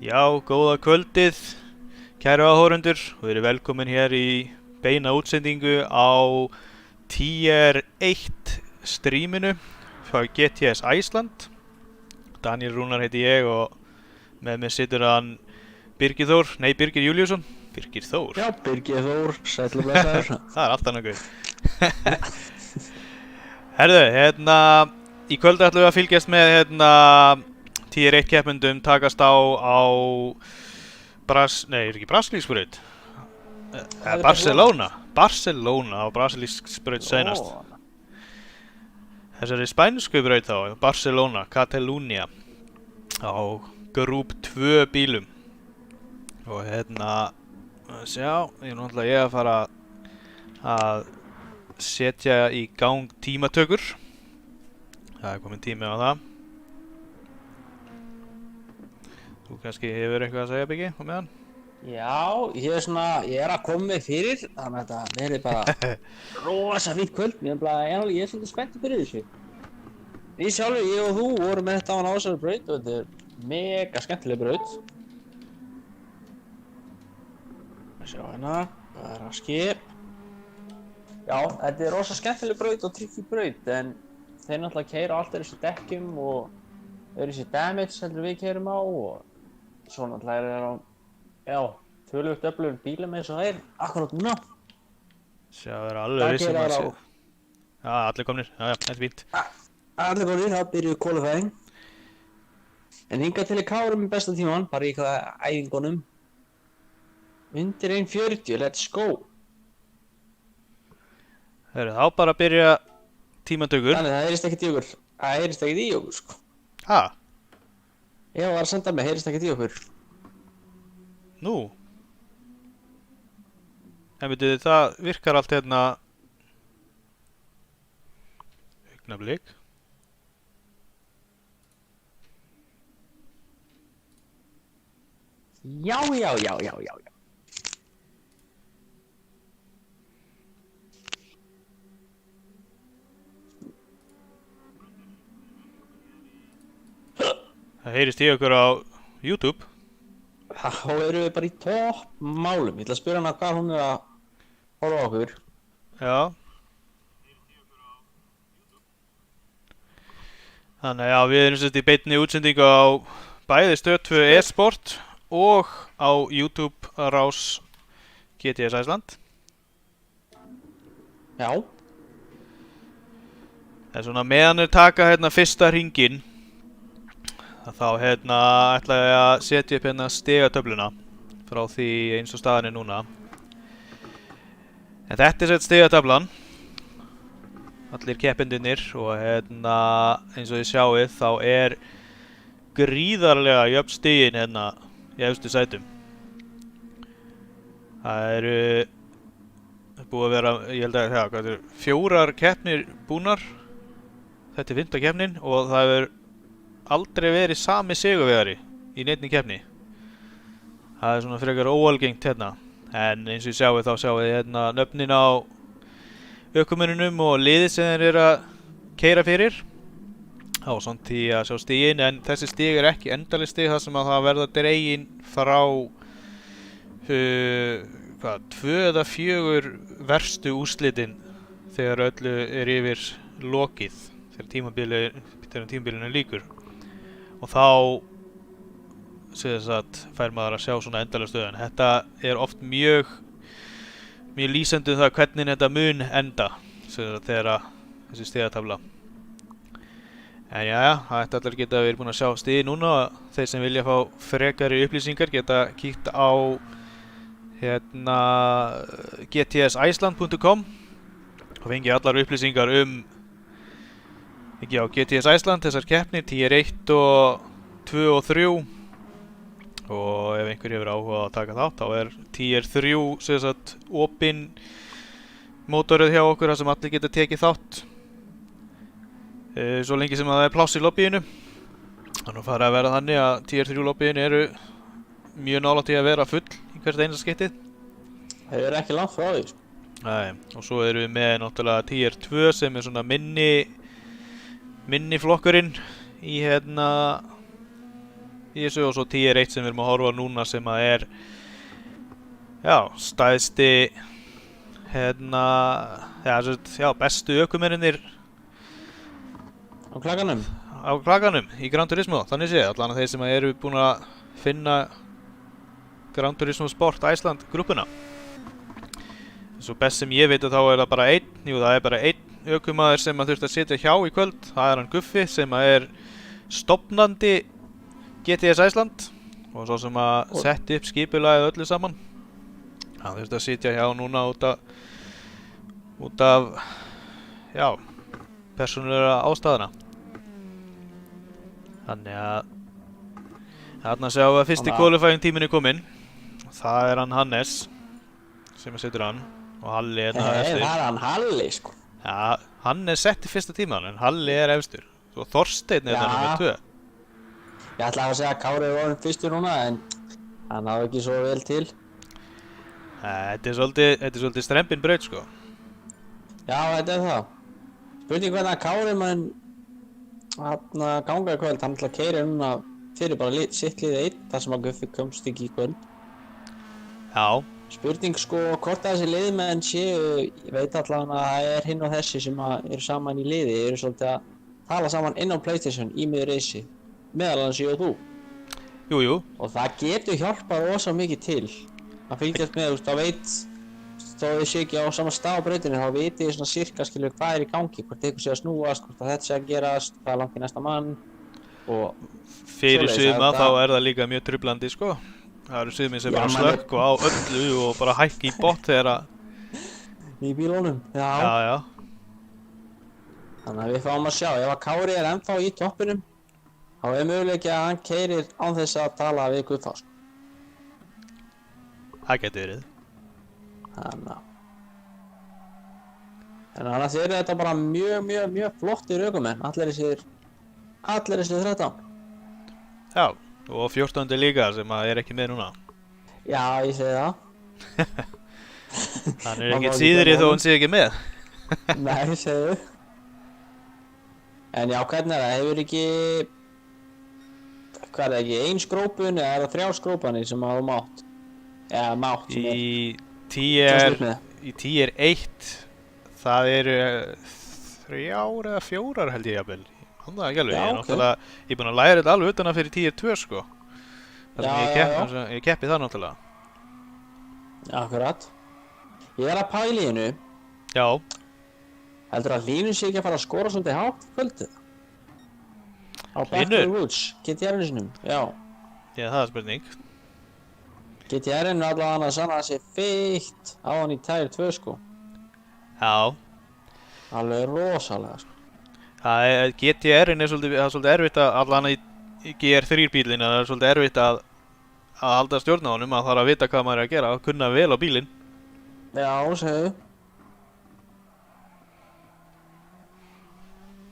Já, góða kvöldið, kæru áhorfendur, og verið velkomin hér í beina útsendingu á Tier 1 streaminu frá GTS Iceland. Daniel Rúnar heiti ég og með mér situr hann Birgir Júlíusson. Birgir Þór. Já, Birgir Þór, sæll og blessaður. Það allt annað guð. Herðu, í kvöld ætlum við að fylgjast með Tier 1 keppendum takast á Brasilísbraut. Barcelona á Brasilísbraut seinast. Þessari spænsku braut þá, Barcelona, Catalunya á Group 2 bílum. Og sjá, ég að fara að setja í gang tímatökur. Það komin tími á það. Þú kannski hefur eitthvað að segja, Biggi, á meðan? Já, ég er að koma mig fyrir, þannig að þetta verður bara rosa fínt kvöld. Ég er svolítið spenntur fyrir þessu. Ég og þú vorum með þetta á þessari braut og þetta er mega skemmtileg braut. Sjá hérna, það er að skip. Já, þetta er rosa skemmtileg braut og tricky braut, en þeir náttúrulega keyra allt þessi dekkjum og þessi damage heldur við keyrum á og svo náttúrulega er það töluvert öflugum bílum eins og það er akkurat núna. Sjá, það er alveg vissum að sé. Já, allir komnir, já, þetta er fínt. Allir komnir, þá byrjuðu qualifying. En hingað til Kári með besta tíman, bara í æfingunum. Undir 1:40, let's go. Þá bara að byrja tímatökur. Þannig, það heyrist ekkert í okkur. Það heyrist ekkert í okkur, sko. Ha? Ég var að senda mig, heyrist ekkert í okkur. Nú? En veitu, það virkar allt augnablik. Já. Það heyrist í okkur á YouTube. Þá erum við bara í topp málum. Ég ætla að spyrja hana hvað hún er að horfa á okkur. Já. Þannig já, við erum sérst í beinni útsendingu á bæði Stöð 2 eSport og á YouTube rás GTS Iceland. Já. Það er svona meðan er taka fyrsta hringinn. Þá ætla ég að setja upp stigatöfluna frá því eins og staðan er núna. En þetta er sett stigatöflan. Allir keppendurnir og eins og þið sjáið þá er gríðarlega jöfn stigin í efstu sætum. Það eru búið að vera, ég held að 4 keppnir búnar. Þetta er 5. keppnin og það er aldrei verið sami sigurvegari í neinni keppni. Það er svona frekar óalgengt En eins og ég sjáið þá sjáið þið nöfnin á ökumönnunum og liðið sem þeir eru að keyra fyrir. Þá samt því að sjá stigin, en þessi stig er ekki endaleg stig þar sem að það verða dregin frá 2 eða 4 verstu úrslitin þegar öllu er yfir lokið, þegar tímabilinu lýkur. Og þá fær maður að sjá svona endalega stöðun. Þetta er oft mjög lýsandi það hvernig þetta mun enda þegar þessi stigatafla. En jæja, þetta allir geta verið búin að sjá stigi núna. Þeir sem vilja fá frekari upplýsingar geta kíkt á gtsiceland.com og fengi allar upplýsingar ekki á GTS Iceland, þessar keppnir, Tier 1 og 2 og 3. Og ef einhver hefur áhuga að taka þátt, þá er Tier 3 opin mótorið hjá okkur þar sem allir geta tekið þátt. Svo lengi sem það er pláss í lobbyinu. Þannig að fara að vera þannig að Tier 3 lobbyin eru mjög nálægt í að vera full í hvert einasta skiptið. Það er ekki langt frá því. Nei, og svo erum við með náttúrulega Tier 2 sem er svona minni flokkurinn í í þessu og svo Tier 1 sem við erum að horfa á núna sem að er stæðsti bestu ökumennirnir Á klaganum? á klaganum í Gran Turismo, þannig séð, allan að þeir sem eru búin að finna Gran Turismo Sport Iceland grúppuna. Svo best sem ég veit þá er það bara það er bara einn ökumaður sem að þurft að sitja hjá í kvöld, það er hann Guffi sem að er stofnandi GTS Iceland og svo sem að setja upp skipulagið öllu saman. Hann þurft að sitja hjá núna út af persónulega ástæðuna. Þannig að þarna sjáum við að fyrsti qualifying tíminn er kominn. Það er hann Hannes sem setur hann og Halli er efstur. Það er hann Halli sko. Já, Hannes setti fyrsta tíman en Halli er efstur. Svo Þorsteinn er það nummer 2. Ég ætlaði að segja að Kári er orðinn fyrstur núna en hann náði ekki svo vel til. Þetta er svolítið strembin braut sko. Já, þetta er það. Spurning hvernig að Kári mann ganga í kvöld, hann ætla að keyra núna fyrir bara sitt liðið 1 þar sem að Guffi komst ekki í kvöld. Já. Spurning sko hvort að þessi liðmenn séu, ég veit allavega að það er hinn og þessi sem eru saman í liði, eru svolítið að tala saman inn á PlayStation í miður reysi, meðal annars ég og þú. Jú. Og það getur hjálpað rosa mikið til að fylgjast með, þá veit þó þið séu ekki á sama stað á brautinu, þá vitið þið svona sirka hvað er í gangi, hvort eitthvað sé að snúast, hvort að þetta sé að gerast, hvað er langt í næsta mann og fyrir suma þá er það líka mjög trublandi sko. Það eru sumir sem bara slökk og á öllu og bara hækki í botn þegar í bílunum, já. Þannig að við fáum að sjá, ef að Kári er ennþá í toppinum þá er möguleiki að hann keyrir án þess að tala við Guffa sko. Það getur verið. En annars eru þetta bara mjög flottir ökumenn, allir þessir 13. Já, og 14. líka sem að er ekki með núna. Já, ég segi það. Hann er ekkert síðri þó hann sé ekki með. Nei, segðu. En já, hvernig er það? Hefur ekki, hvað er það ekki, 1 skrópun eða er það 3 skrópanir sem að þú mátt? Eða mátt sem er... Í Tier 1 það eru 3 eða 4 held ég jafnvel. Hann það ekki alveg, ég er búinn að læra þetta alveg utan að fyrir Tier 2 sko. Það sem ég keppi það náttúrulega. Akkurat. Ég er að pæla í hennu. Já. Heldur að Linus sé ekki að fara að skora svolítið hátt kvöldið? Á Back to the Woods, GTR-inu sinum, já. Já, það er spurning. GTR-inu allavega að sanna að sé feitt á hann í Tier 2 sko. Já. Alveg rosalega sko. GTR-inu er svolítið erfitt að allavega í GR3 bílinn, það er svolítið erfitt að halda stjórn á honum, að þarf að vita hvað maður er að gera, að kunna vel á bílinn. Já, segðu.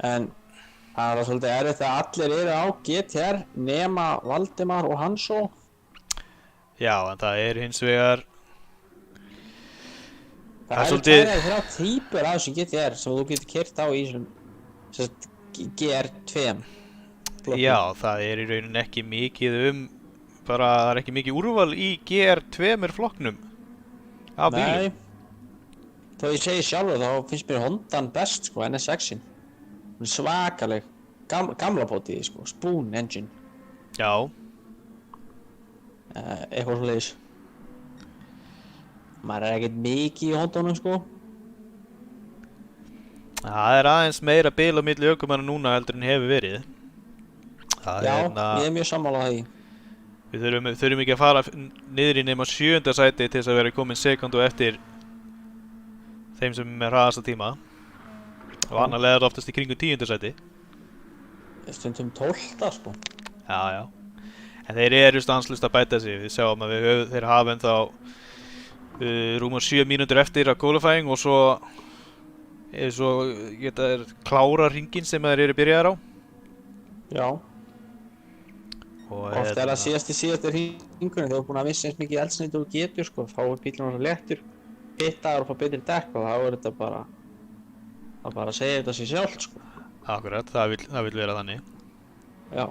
En það er svolítið erfitt að allir eru á GTR nema Valdimar og Hansó. Já, en það er hins vegar... Það eru tveir eða 3 típur af þessu GTR sem þú getur keyrt á í þessum GR2. Já, það er í rauninni ekki mikið það er ekki mikið úrval í GR2 flokknum af bílum. Nei, þó ég segi sjálfur þá finnst mér Hondan best sko, NSX-in. Hún er svakaleg, gamla bótið sko, Spoon engine. Já. Eitthvað svoleiðis. Maður er ekkert mikið í Hondunum sko. Það er aðeins meira bil á milli ökumanna núna heldur en hefur verið. Já, ég er mjög sammála því. Við þurfum ekki að fara niður í nema 7. sæti til þess að vera komin sekundu eftir þeim sem er hraðasta tíma. Og annarlega er það oftast í kringum 10. sæti. Stundum 12. sko. Já. En þeir eru stanslaust að bæta sig. Við sjáum að þeir hafa ennþá rúmar 7 mínútur eftir að qualifying og svo geta þeir klára hringinn sem þeir eru byrjaðir á. Já. Oft er það síðasti hringurinn, þegar þú er búin að missa eins mikið eldsneyti og getur sko, þá er bílinn orðinn léttur, hittaður og fá betri dekk og þá er þetta bara að segja þetta sér sjálft sko. Akkurat, það vill vera þannig. Já.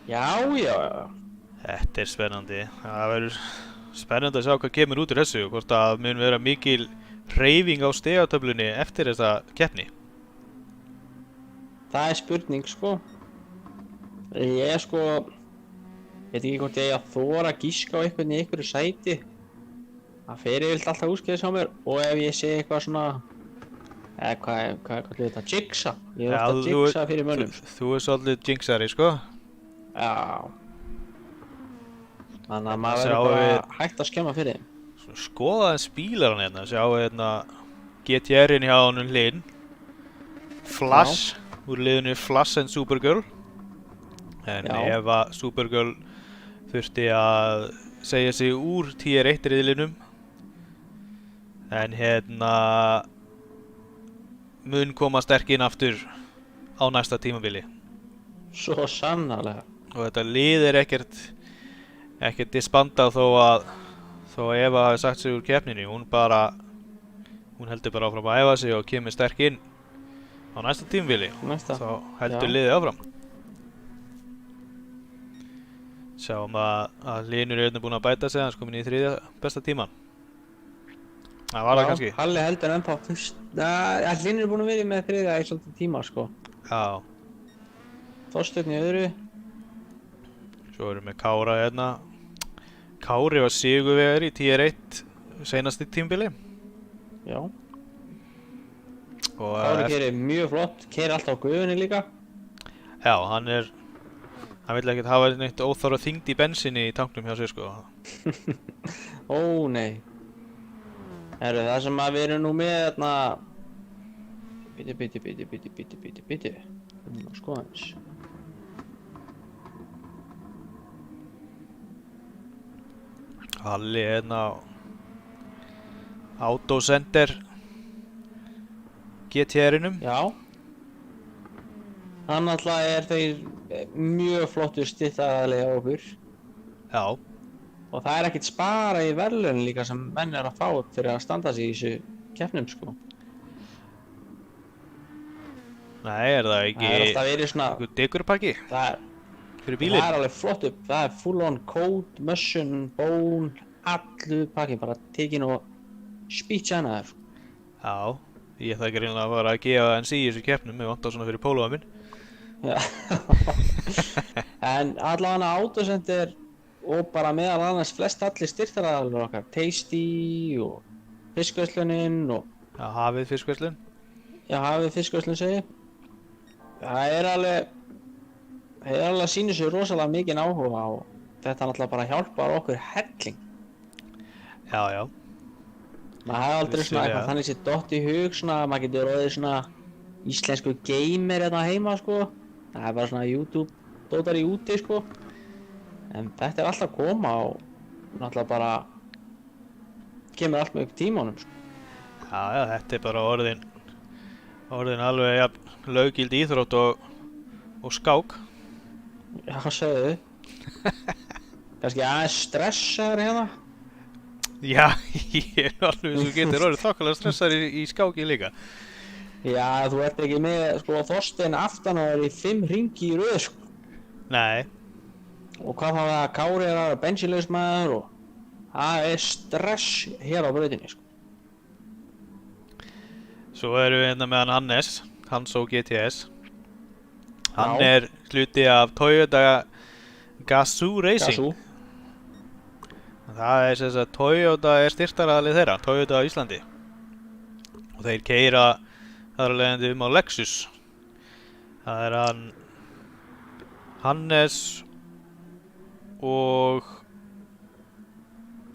Já, já. Þetta er spennandi. Það verður spennandi að sjá hvað kemur út úr þessu. Hvort að mun vera mikil hreyfing á stigatöflunni eftir þessa keppni. Það er spurning, sko. Ég er sko, veit ekki hvort ég að þora að gíska á einhvern í einhverju sæti. Það fer yfirleitt alltaf úrskeiðis á mér og ef ég sé eitthvað svona, eða hvað er þetta, jinxa? Ég er ofta að jinxa fyrir mönnum. Þú er svolítið jinxari, sko. Já. Þannig að maður Sjáum verður bara við- hægt að skemma fyrir þeim. Skoða aðeins bílarinn hérna. Sjáu hérna GTR-in hjá honum hlinn. Flash úr liðinu Flash and Supergirl. En Já. ef að Supergirl þurfti að segja sig úr tier 1 riðlinum. En hérna mun koma sterk inn aftur á næsta tímabili. Svo sannarlega. Og þetta lið er ekkert disbandað þó að Eva hafi sagt sig úr keppninni. Hún heldur bara áfram að æfa sig og kemur sterk inn á næsta tímabili. Næsta. Þá heldur Já. liðið áfram. Sjáum að Linur er búinn að bæta sig, hans komin í 3. besta tíman. Það var það kannski. Halli heldur ennþá fyrst. Hlynur er búinn að vera með 3. í svolítið tíma, sko. Já, Þorsteinn í öðru. svo erum við Kára hérna. Kári var sigurvegari í tier 1 seinasti tímabili. Já. Og Kári gerir mjög flott, keirir alltaf á gufunni líka. já, hann vill ekkert hafa neitt óþarfa þyngd í bensinni í tanknum hjá sér, sko. Ó nei. Það sem að við erum nú með þarna. Bíti. Skoða hans. Halli hérna á Autocenter GTR-inum. Já. Hann alltaf þeir mjög flottur styttaðarlega á okkur. Já, Og það er ekkert spara í verðlaun líka sem menn er að fá fyrir að standa sig í þessu keppnum, sko. nei, er það ekki Það er alltaf verið svona, einhver digurpakki það fyrir er bílinn? alveg flott upp, það er full on code, mössun, bón, allu pakkin bara tekin og spýtjanaður. Já, ég ætla ekki reynilega að fara að gefa hans í þessu keppnum, ég vantar svona fyrir pólóa minn. Já. En allavega Autocenter og bara meðal annars flest allir styrktaraðalar okkar, Tasty og Fiskversluninn og Já, hafið fiskverslun. já, hafið Fiskverslun segi. Það er alveg að sýna sér rosalega mikinn áhuga og þetta náttúrulega bara hjálpar okkur helling. Já, já. Maður hefði aldrei svona Vissulega. eitthvað þannig sér dott í hug svona að maður getur orðið svona íslensku gamer hérna heima, sko. Það er bara svona YouTube dótar í úti, sko. En þetta er alltaf að koma og náttúrulega bara kemur allt með upp tímanum, sko. Já, já, þetta er bara orðin alveg jafn löggild íþrótt og skák. Já, segðu. Kannski aðeins stressaður hérna. Já, ég er alveg eins og getur orðið þokkalega stressar í skáki líka. Já, þú ert ekki með, sko, Þorsteinn aftan og er í 5 hringi í röð, sko. Nei, Og hvað þá að Kári er að vera bensinlaus maður og það er stress hér á brautinni, sko. svo erum við hérna með hann Hannes og GTS. Hann Já. er hluti af Toyota Gazoo Racing. Gazoo. Það er sem sagt Toyota er styrktaraðalið þeirra, Toyota á Íslandi. Og þeir keyra þar af leiðandi á Lexus. Það er hann Hannes og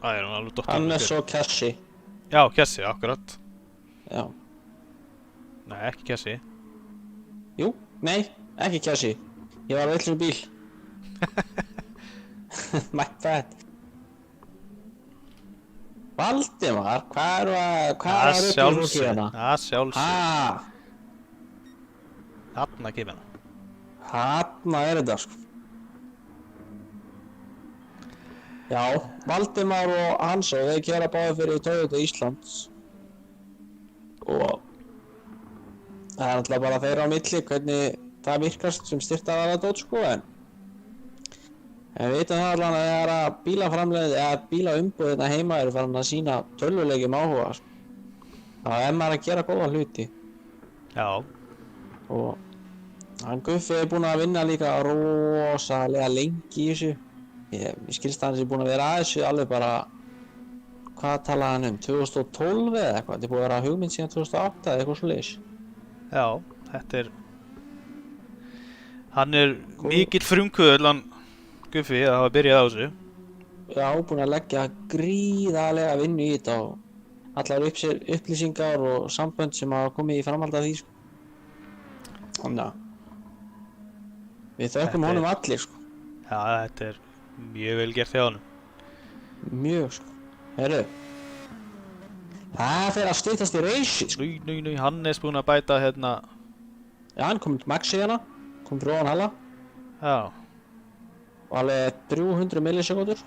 það er hann alveg dottir. Hannes og Cassi. Já, Kessi, akkurat. Já. Nei, ekki Kessi. Jú, nei, ekki Cassi. Ég var villur bíl. My bad. Valdimar, hvað er að rugla fólki hérna? Það sjálfsög. Ah, Þarna kemur hann. þarna er þetta, sko. Já, Valdimar og Hans og þeir keyra báðir fyrir Toyota Íslands. Og það er náttúrulega bara þeirra á milli hvernig það virkast sem styrktaraðaladót, sko, en En við vitum það allan að þegar að bílaframleiðið eða bílaumbúðina heima eru farin að sína tölvuleikjum áhuga sko. Þá er maður að gera góða hluti. Já. Og hann Guffi er búinn að vinna líka rosalega lengi í þessu. Ég skilst að hann sé búinn að vera að þessu alveg bara, hvað talaði hann 2012 eða eitthvað? Þetta er búið að vera hugmynd síðan 2008 eða eitthvað svoleiðis. Já, þetta er... Hann er mikill frumkvöðull, hann Guffi, að hafa byrjað á þessu. Já, búinn að leggja gríðarlega vinnu í þetta og allar upplýsingar og sambönd sem hafa komið í framhald af því sko. Þannig að við þökkum honum allir sko. Já, þetta er mjög vel gert hjá honum. Mjög sko. Heyrðu, það fer að styttast í reysi sko. Nú, Hannes búinn að bæta hérna... Já, hann kom til Maxi hérna, kom fyrir ofan Halla Já. og alveg 300 millisekúndur.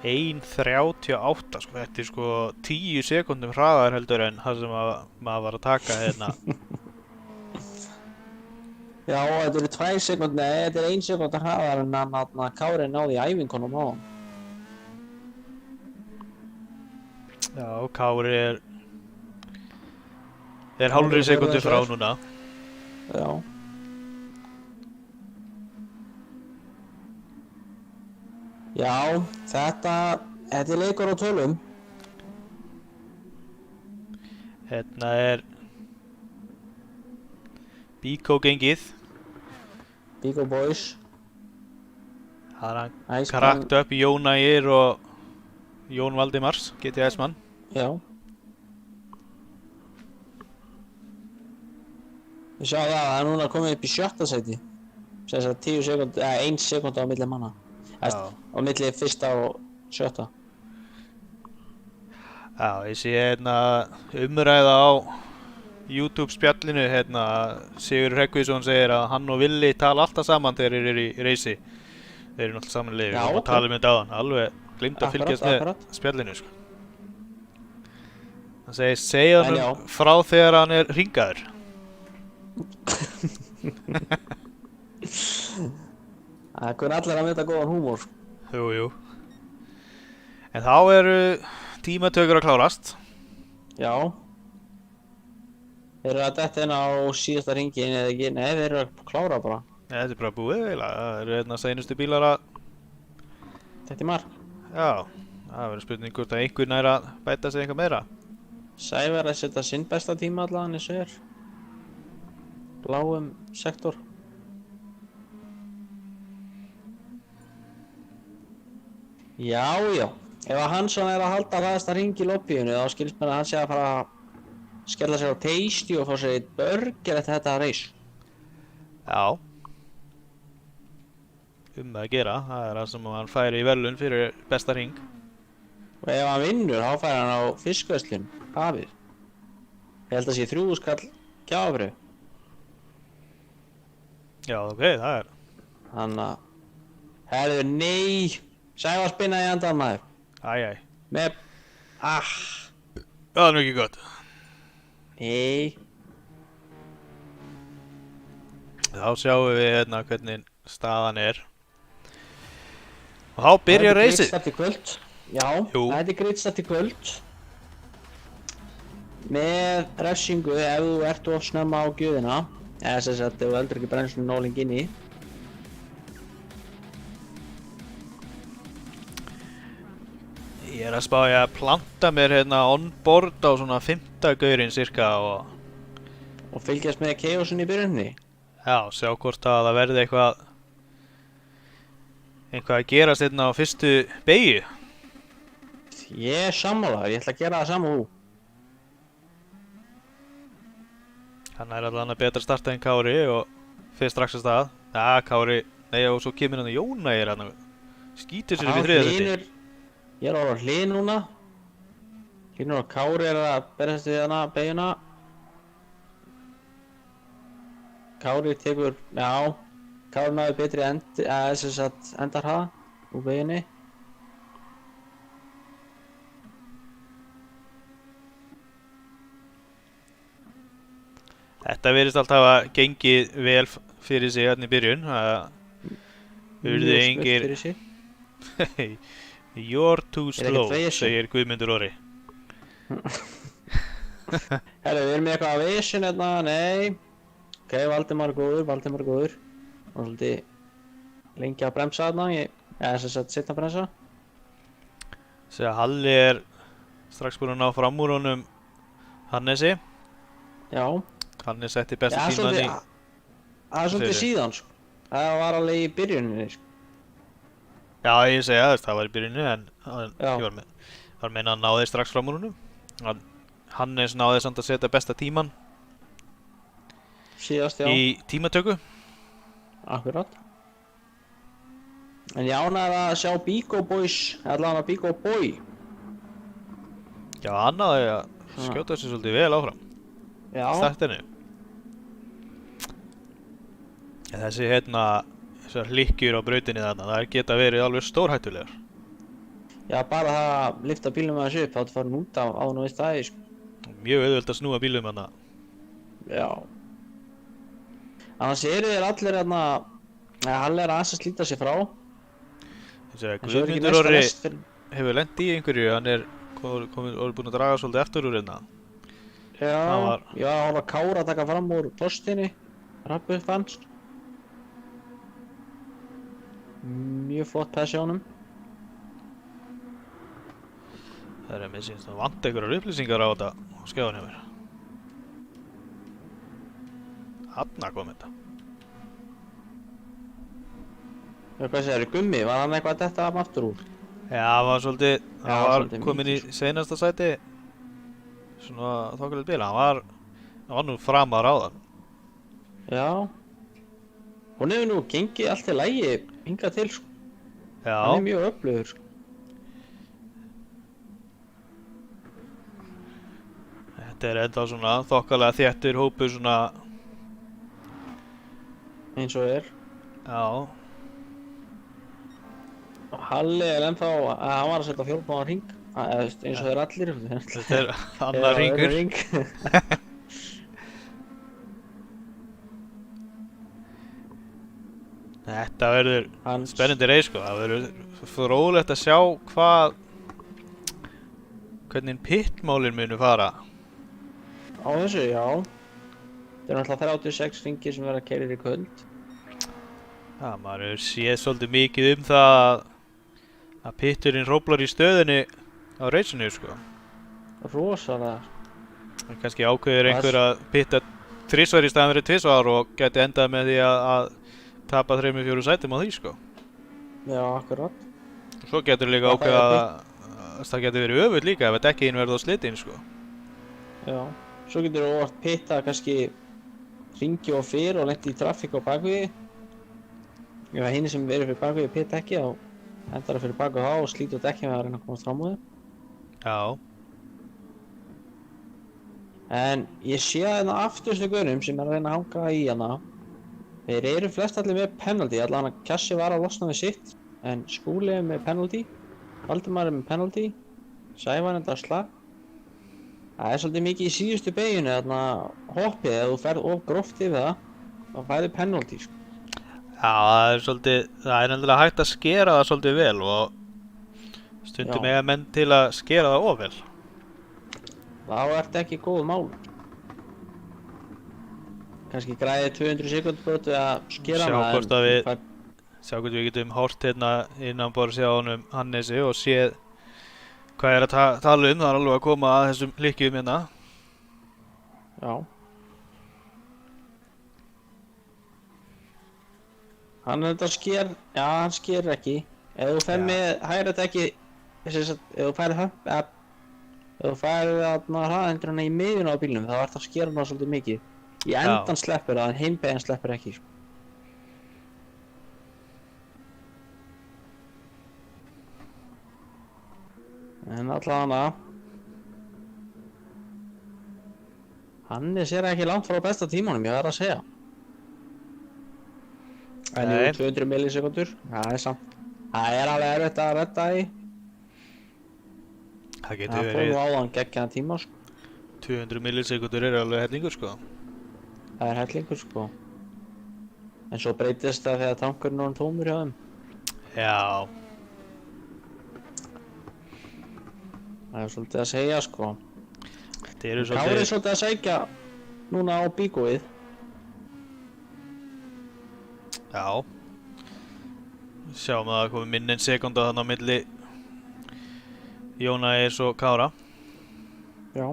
1.38, sko, þetta er sko 10 sekúndum hraðar heldur en það sem maður var að taka hérna. Já, þetta eru 2 sekúndur, nei, þetta er 1 sekúndur hraðar en hann Kári náði í æfingunum á hann. Já, Kári er hálfri sekundu frá núna. Já. Já, þetta er leikur á tölum. Hérna er Bíkó gengið. Bíkó Boys. Það er hann Æsmann. krakt upp í Jón Ægir og Jón Valdimars, GTS-mann. Já. Við sjáum það er núna komið upp í 7. sæti. Sem sagt 10 sekúndur, eða 1 sekúnda á milli manna. Já. Á milli 1. og 7. Já, ég sé hérna umræða á YouTube spjallinu, hérna Sigurður Hreggviðsson segir að hann og Villi tala alltaf saman þegar þeir eru í reysi. Þeir eru náttúrulega saman í liði, Já, við ok. tala um þetta áðan, alveg glimt að fylgjast með Akkurat. spjallinu, sko. Hann segir En já. hann frá þegar hann er hringaður. Það kunni allir að mynda góðan húmór. Jú. En þá eru tímatökur að klárast. Já. Þeir eru að detta inn á síðasta hringin eða ekki? Nei, þeir eru að klára bara. Þetta er bara búið eiginlega, það eru hérna seinustu bílar að... Þetta er mark. Já, það verður spurning hvort að einhver nær að bæta sig eitthvað meira. Sævar að setja sinn besta tíma allan eins og er. Bláum sektor. Já. Ef að Hansson er að halda hraðasta hring í lobbyinu þá skilst mér að hann sé að fara að skella sér á Tasty og fá sér eitt burger eftir þetta reis. Já. Að gera, það er það sem hann fær í verðlaun fyrir besta hring. Og ef hann vinnur þá fær hann á fiskverslun, hafið. Ég held að sé 3.000 kall gjafafrið. Já, ok, það er... Þannig að... Herðu, nei! Sævar spinnaði í andan maður. Æ. Með... Það er nú ekki gott. Nei. Þá sjáum við hérna hvernig staðan er. Og þá byrjar reysið. Þetta er grillstart í kvöld. Já, Jú. þetta er grillstart í kvöld. Með refsingu ef þú ert of snemma á gjöfina. Eða sem sagt, ef þú heldur ekki brennslunni nóg lengi inni. Ég er að spája að planta mér hérna on-board á svona 5. gaurinn cirka Og fylgjast með chaosin í byrjunni. já, sjá hvort að það verði eitthvað að gerast hérna á fyrstu beygju. Ég er sammálaður, ég ætla að gera það sama og þú. Hann er allan að betra starta en Kári og fyrir strax að stað. Já, Kári, nei og svo kemur hann Jón Ægir hann skýtur sér upp í þriðja seti. Ég er á hlið núna. Hlynur og Kári er að berjast við hana beygjuna. Kári tekur, já, Kári náði betri endarhraða úr beygjunni. Þetta virðist alltaf að gengið vel fyrir sig hérna í byrjun. Urðu Mjög engir- smurt fyrir sig. You're too ekkert slow, vesen. segir Guðmundur Orri. Herru, við erum með eitthvað að vesen hérna, nei. Ok, Valdimar er góður. Og svolítið lengi að bremsa þarna, eða sem sagt setna bremsa. Segja Halli er strax búinn að ná fram úr honum Hannesi. Já. Hannes setti besta Já, tíman í... það er svolítið Fyrir. síðan, sko. Það var alveg í byrjuninni, sko. Já, ég segja það var í byrjunni en Já. ég var að meina að náði strax fram úr honum. Hannes náði samt að setja besta tíman Síðast, já. í tímatöku. Akkurat. En ég ánægði að sjá Bigo Boys, allavega Bigo Boy. Já, hann náði að skjóta þessu svolítið vel áfram. Já. Startinu. En þessi þessar hlykkjur á brautinni þarna, það geta verið alveg stórhættulegar. Já, bara það að lyfta bílnum aðeins upp, þá ertu farin út af áður og veist það, sko. Mjög auðvelt að snúa bílum hana. Já. Annars eru þeir allir hérna, Halli er aðeins að slíta sig frá. Ég segja, En svo er ekki Guðmundur næsta Orri rest fyrir... hefur lent í einhverju, hann er búinn að draga svolítið eftir úr hérna. Já, hann var Kára að taka fram úr postinni, rappu fannst. Mjög flott passi á honum. Það er mér síðan að vanta einhverjar upplýsingar á þetta á skjáðan hjá mér. Hanna kom þetta. Já, hvað segir þér, Gummi, var hann eitthvað að detta af aftur úr? Já, hann var svolítið, Já, hann var svolítið komin í mikið, seinasta sæti. Svona þokkalegt bíl, hann var nú framar á það. Já. Hún hefur nú gengið allt í lagi hingað til, sko. Já, Hann er mjög öflugur, sko. þetta er enda svona þokkalega þéttur hópur svona, Eins og er. já, Og Halli er ennþá, hann var að setja 14 hring. Eins og þeir allir. þetta er annar hringur. Þetta verður Hans... spennandi reis sko, það verður fróðlegt að sjá hvernig pitmálin munu fara. Á þessu, já. Það er náttúrulega 36 hringir sem verða keyrir í kvöld. Já, maður hefur séð svolítið mikið það að pitturinn hróflar í stöðunni á reisinu sko. Rosalega. En kannski ákveður einhver að pitta 3 í staðan fyrir 2 og geti endað með því að tapa 3-4 sætum á því sko. Já, akkurat. Svo getur líka Já, ákveða að það getur verið öfugt líka ef dekkin verður á slitinn sko. Já. Svo getur þú óvart pitta kannski hringi og fyrir og lenti í traffík á bakviði. Ef að hinn sem verið fyrir bakviði pitta ekki þá endar það fyrir baku þá og slítur dekkin við að reyna að komast fram úr þau. Já. En ég sé að hérna afturstu gaurum sem er að reyna að hanga í hana. Þeir eru flest allir með penalty, allan að Kassi var að losna við sitt. En Skúli er með penalty, Valdimar er með penalty, Sævar endar slag. Það er svolítið mikið í síðustu beyginu, þarna hoppið, ef þú ferð of gróft yfir það, þá færðu penalty, sko. Já, það er nefnilega hægt að skera það svolítið vel og stundum Já. eiga menn til að skera það of vel. Þá ertu ekki í góðu mál. Kannski græði 200 sekúndur við að skera Sjá hana, hvort að við- fær- Sjá hvernig við getum hórt hérna innan borðs hjá honum Hannesi og séð hvað er að tala um. Það er alveg að koma að þessum hlykkjum hérna. Já. Hann er þetta sker, já hann sker ekki. Ef þú fer Já. með hægra dekki, ef þú færð hömp, ef þú færð þarna hraðendurinn í miðjuna á bílnum, þá ert að skera hana svolítið mikið. Í endan sleppur það, en hinbeigjan sleppur ekki, sko. En allavega Hannes er ekki langt frá besta tímanum, ég verð að segja. En Nei. jú, 200 millisekundur, það er samt. Það er alveg erfitt að redda því. Það getur Það fór verið nú áðan geggjaðan tíma, sko. 200 millisekundur er alveg hellingur sko. Það er hellingur, sko. En svo breytist það þegar tankurinn er orðinn tómur hjá þeim. Já, Það er svolítið að segja sko. þetta eru Kári er svolítið... svolítið að sækja núna á bíkóið. Já. Sjáum að það komi minn en sekúnda þarna á milli Jónæs og Kára. Já.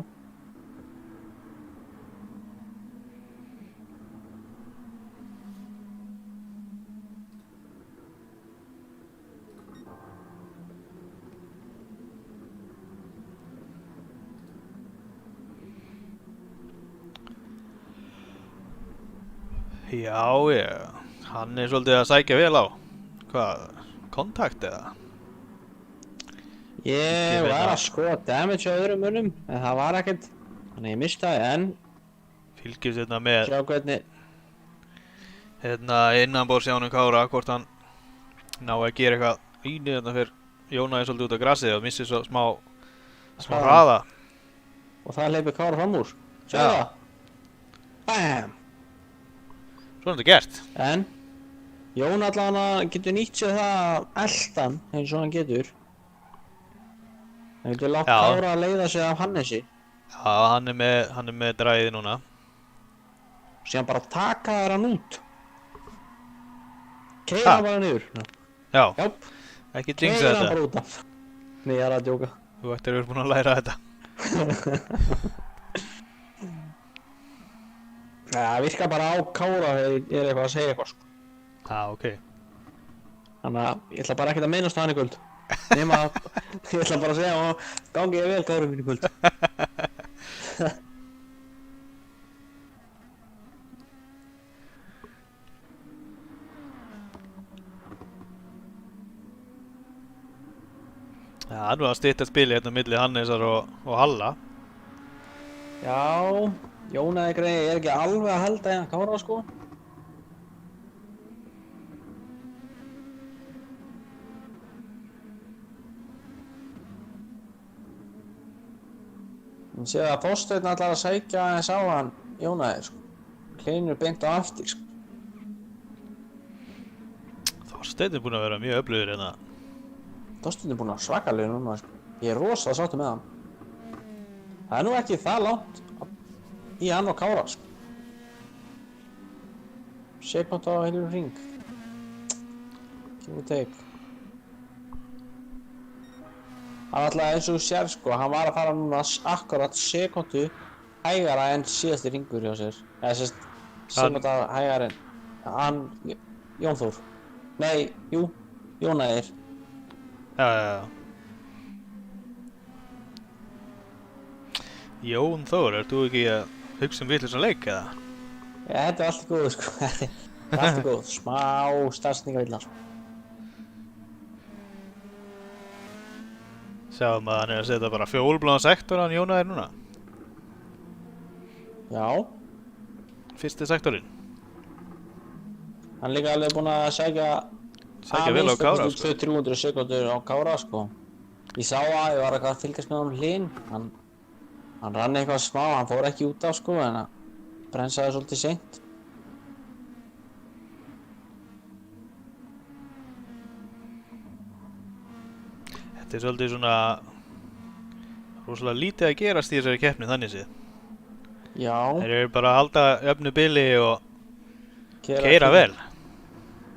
Já, hann er svolítið að sækja vel á. Hvað, kontakt eða? Ég Ekki var vinna. að skoða damage á öðrum munum, en það var ekkert. Þannig ég mista það, en Fylgjast hérna með sjá hvernig. innanbórs hjá honum Kára, hvort hann ná að gera eitthvað í niðurna fyrir Jónæs svolítið út á grassið og missir svo smá hraða. Og það hleypur Kára fram úr. Sjá Já. það. Bam! Svo er þetta gert. En Jón allan getur nýtt sér það eldan eins og hann getur. Hann getur látt Já. Kára að leiða sig af Hannesi. Já, hann er með dræði núna. Síðan bara taka þær hann út. Ha? Keyra hann bara niður. Já, Já, ekki keyra jinxa hann þetta. bara út af. Nei, ég er að djóka. Þú ættir að vera búinn að læra þetta. Það virkar bara á Kára þegar ég er eitthvað að segja eitthvað sko. Já, ok. Þannig að ég ætla bara ekkert að minnast á hann í kvöld. Nema að ég ætla bara að segja og gangi ég vel Kári minn í kvöld. Já, nú að stytta spili hérna á milli Hannesar og Halla. Já, Jónaði greið er ekki alveg að halda hérna Kára sko. Ég sé að Þorsteinn ætlar að sækja aðeins á hann Jónaði sko. Hlynur beint á aftur sko. Þorsteinn er búinn að vera mjög öflugur hérna. Þorsteinn er búinn að svakalega núna sko. Ég er rosalega sáttur með hann. Það er nú ekki það langt í hann og Kára sko. Sekund á heilur hring. Give or take. Hann alltaf eins og þú sér sko, hann var að fara núna akkurat sekundu hægara en síðasti hringur hjá sér. Eða sérst, sekunda hægara en hann, Jón Þór. Nei, jú, Jónæðir. Já. Jón Þór, ert þú ekki að hugsa um vitlausan leik eða? Ja, þetta er allt í góðu sko. Þetta er allt í góðu. Smá starfsningavillar. Sjáum að hann er að setja bara fjólbláðan sektor hann Jónæðir núna. Já, Fyrsti sektorinn. hann er líka alveg búinn að sækja Sækja vel á Kára sko. 200-300 sekundur á Kára sko. Ég sá að ég var eitthvað að fylgjast með honum Hlyn. Hann rann eitthvað smá, hann fór ekki út af sko, en að brensaði svolítið seint. Þetta er svolítið svona rosalega lítið að gerast í þessari keppni þannig séð. Já, Þeir eru bara að halda öfnu bili og keyra keyra til. vel.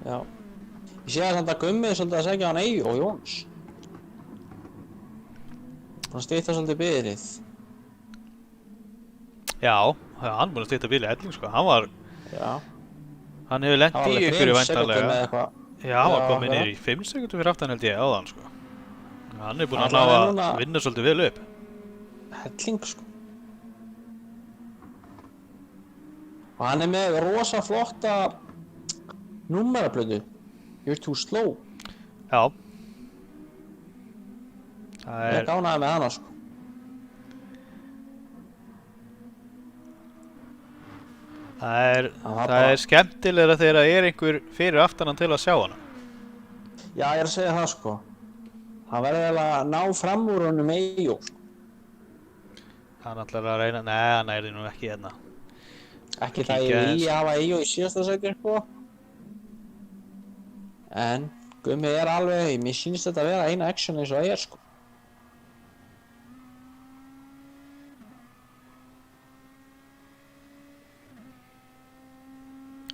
Já. Ég sé að samt að Gummi er svolítið að sækja hann Eyju og Jóns. Hann stytta svolítið biðrið. Já, hann búinn að stytta bili helling sko. Já. Hann hefur lent Það var í alveg ykkur 5 sekúndur með væntanlega. eitthvað. Já, hann var Já, komið já. niður í 5 sekúndur fyrir aftan held ég áðan sko. Hann er búinn að Hann ná er að núna- vinna svolítið vel upp. Helling sko. Og hann er með rosa flotta númeraplötu. You're too slow. Já. Ég Það er er, gánaði með hana sko. það var það bara- er skemmtilegra þegar það er einhver fyrir aftan hann til að sjá hana. Já, ég er að segja það sko. Hann verður eiginlega að ná fram úr honum Eyjó sko. Hann ætlar að reyna, nei, hann er nú ekki hérna. Ekki það Kíkja ég aðeins. vilja hafa Eyjó í síðasta sæti sko. En Gummi er alveg, mér sýnist þetta að vera eina action eins og það sko.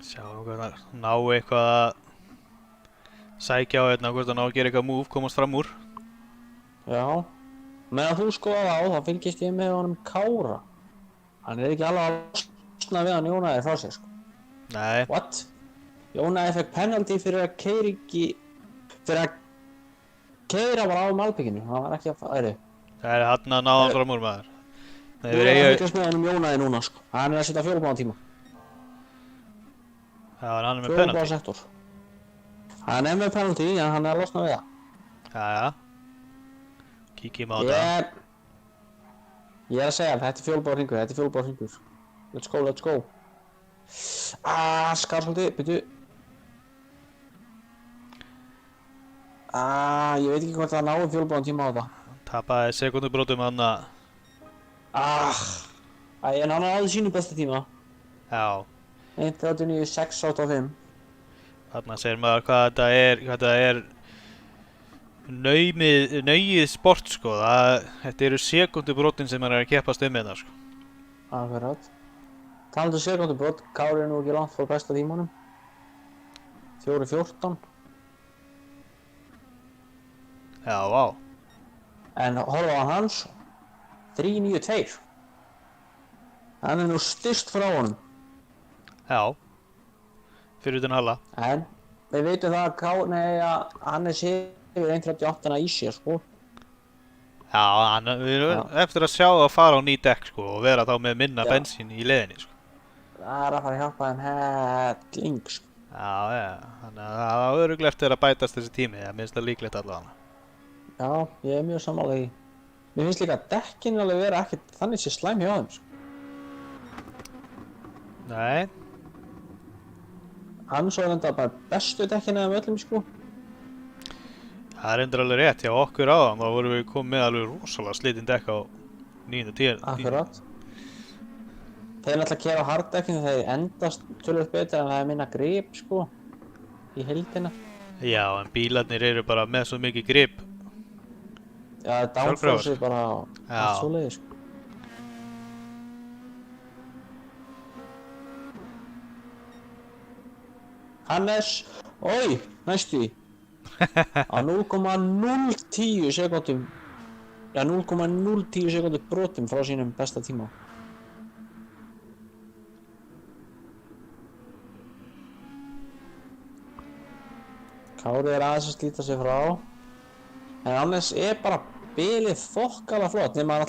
Sjáum hvað það ná eitthvað að sækja á hérna, hvort það ná að gera eitthvað move, komast fram úr. Já. Meðan þú skoða þá fylgist ég með honum Kára. Hann er ekki alveg að losna við hann Jónæði frá sér sko. Nei, What? Jónæði fekk penalty fyrir að keyra bara á malbygginu. Það var ekki að færi. það er hann að ná hann fram úr maður. Þú Þeir er að eiga, fylgjast með honum Jónæði núna sko. Hann er að setja 4 báða tíma. það var hann með 4 báða penalty. sektor. Hann er með penalty en hann er að losna við það. Jæja. Kíkjum á það. Ég er að segja þetta er 4 báða hringur, Let's go. Skar svolítið, byrju. Ég veit ekki hvort það náði 4 báða tíma á þetta. Tapaði sekundubrótum hann að, En hann náði sínu besta tíma. já. 1.39, 6 out of 5. Þarna segir maður hvað þetta er naugið sport sko. Þetta eru sekundubrótin sem maður er að keppast hérna sko. Akkurat. Talandi sekundubrót, Kári er nú ekki langt frá besta tímanum. 4.14. Já, vá. En horfa á hans 3.92. Hann er nú styrst frá honum. Já. Fyrir utan Halla. En við veitum það að hann er yfir 1.38 í sér sko. Já, við erum eftir að sjá að fara á ný dekk sko og vera þá með minna bensín í leiðinni sko. Það er að fara að hjálpa þeim helling sko. Já, þannig að það var örugglega eftir að bætast þessi tími, það minnst það líklegt allavega. Já, ég er mjög sammála því. Mér finnst líka að dekkin alveg vera ekkert þannig sé slæm hjá þeim sko. Nei. Hann svo er þetta bara bestu dekkin af öllum sko. Það er endur alveg rétt, hjá okkur áðan, þá vorum við komið með alveg rosalega slitinn dekk á 9. og 10. Akkurat. Þeir náttúrulega keyra á harddekkinu, þeir endast tölvöld betur en það er minna grip sko. Í heildina. Já, en bílarnir eru bara með svo mikið grip. Já, downforce bara allt svoleiðis sko. Hannes, næstu í. Á 0,010 sekúndum. Já, 0,010 sekúndur brotum frá sínum besta tíma. Kári er aðeins að slíta sig frá. En annars er bara bilið þokkala flott. Nema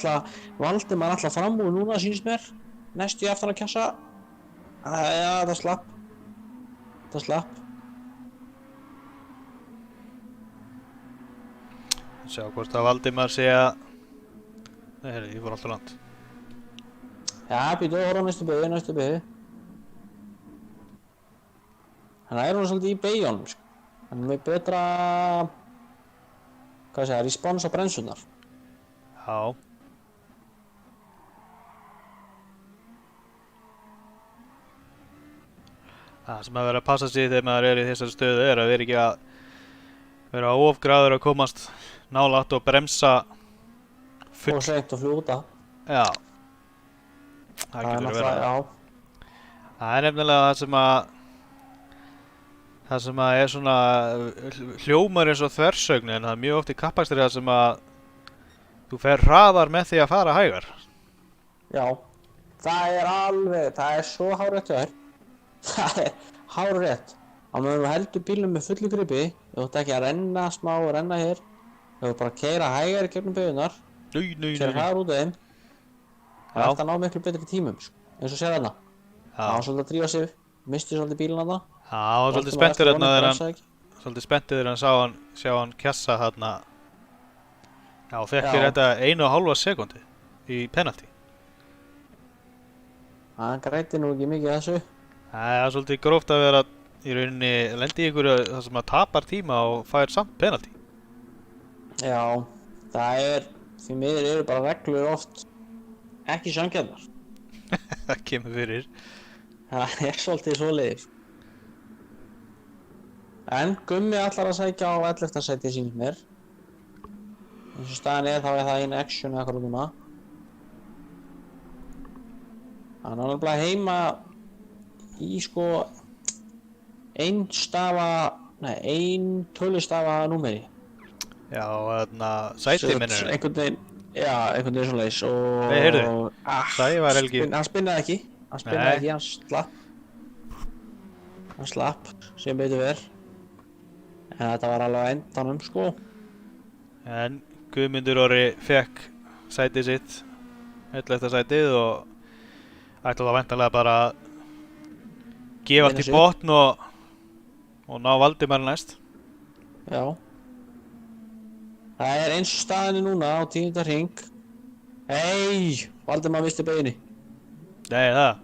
Valdimar alltaf fram úr núna sýnist mér. Næstu í aftan að kjassa. Já, það slapp. Sjá hvort að Valdimar sé að... Nei, ég fór alltaf langt. Já, býtu að horfa á næstu beygju. Hann er hún svolítið í beygjónum sko. Hann er með betra... Hvað segja, respons á bremsurnar. Já. Það sem að vera að passa sig þegar maður er í þessari stöðu er að vera ekki að vera ofgráður að komast nálægt og bremsa full. Og seint og fljóta. Já. Það getur verið að vera. Já. Það er nefnilega það sem að er svona hljómar eins og þversögn, en það er mjög oft í kappakstri það sem að þú fer hraðar með því að fara hægar. Já. Það er svo hárrétt hjá þér. Það er hárrétt. Á meðan þú heldur bílnum með fullu gripi, þú ert ekki að renna hér. Þú ert bara að keyra hægar í gegnum beygjunar. Sér hraðar út af þeim. Það er að ná miklu betri tímum, sko. Eins og sér þarna. Það var svolítið að drífa sig, misti svolítið bílinn þarna. Já, hann var svolítið spenntur þegar hann sjá hann kjassa þarna. Já, fekk fyrir þetta 1,5 sekúndu í penalty. Hann græti nú ekki mikið þessu. Það er svolítið gróft að vera í rauninni lendi í einhverju þar sem að tapar tíma og fær samt penalty. Já, því miður eru bara reglur oft ekki sanngjarnar. Það kemur fyrir. Það er svolítið svoleiðis. En Gummi ætlar að sækja á 11. sæti sýnir mér. Eins og staðan þá það in action akkurat núna. Hann er nefnilega heima í sko ein tölustafa númeri. Já, þarna, sæti minnur. Einhvern veginn svoleiðis og... Nei, heyrðu, Sævar Helgi. Hann spinnaði ekki, hann slapp, sem betur ver. En þetta var alveg á endanum, sko. En Guðmundur Orri fekk sætið sitt, 11. sætið og ætlaði að væntanlega bara að gefa allt í botn og ná Valdimar næst. Já. Það er eins og staðinni núna á 10. hring. Valdimar misti beginni. Nei, það.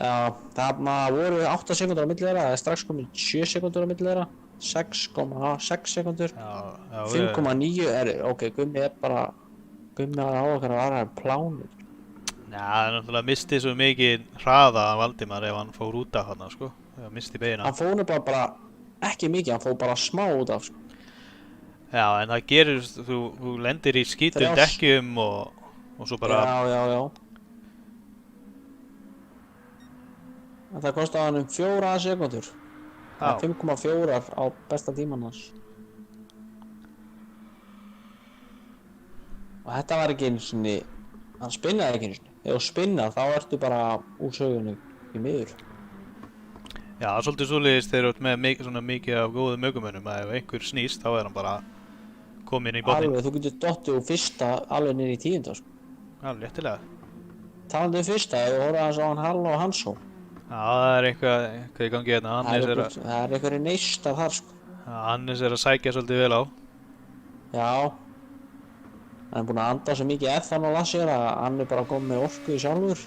Já, þarna voru 8 sekúndur á milli þeirra, það er strax komin 7 sekúndur á milli þeirra. 6,6 sekúndur. 5,9 ok, Gummi var á okkar að vara plánur. Já, það náttúrulega misti svo mikið hraða af Valdimar ef hann fór út af hann, sko. Það misti beina. Hann fór nefnilega bara ekki mikið, hann fór bara smá út af, sko. Já, en það gerir, þú lendir í skítum dekkjum og svo bara... Já. En það kostaði hann 4 sekúndur. 5,4 á besta tíman hans. Og þetta var ekki einu sinni, hann spinnaði ekki einu sinni. Ef þú spinnar þá ertu bara úr sögunni í miður. Já, svolítið svoleiðis þegar þú ert með svona mikið af góðum ökumönnum að ef einhver snýst þá er hann bara komin í botninn. Alveg, þú getur dottið úr fyrsta alveg niður í 10. sko. Alveg léttilega. Talandi fyrsta, ef þú horfði aðeins á hann Hall og Hansson. Já, það er eitthvað í gangi hérna. Það er eitthvað í neista þar, sko. Já, Hannes er að sækja svolítið vel á. Já. Hann er búinn að anda svo mikið ethanol að sér að hann er bara komið með orku í sjálfur.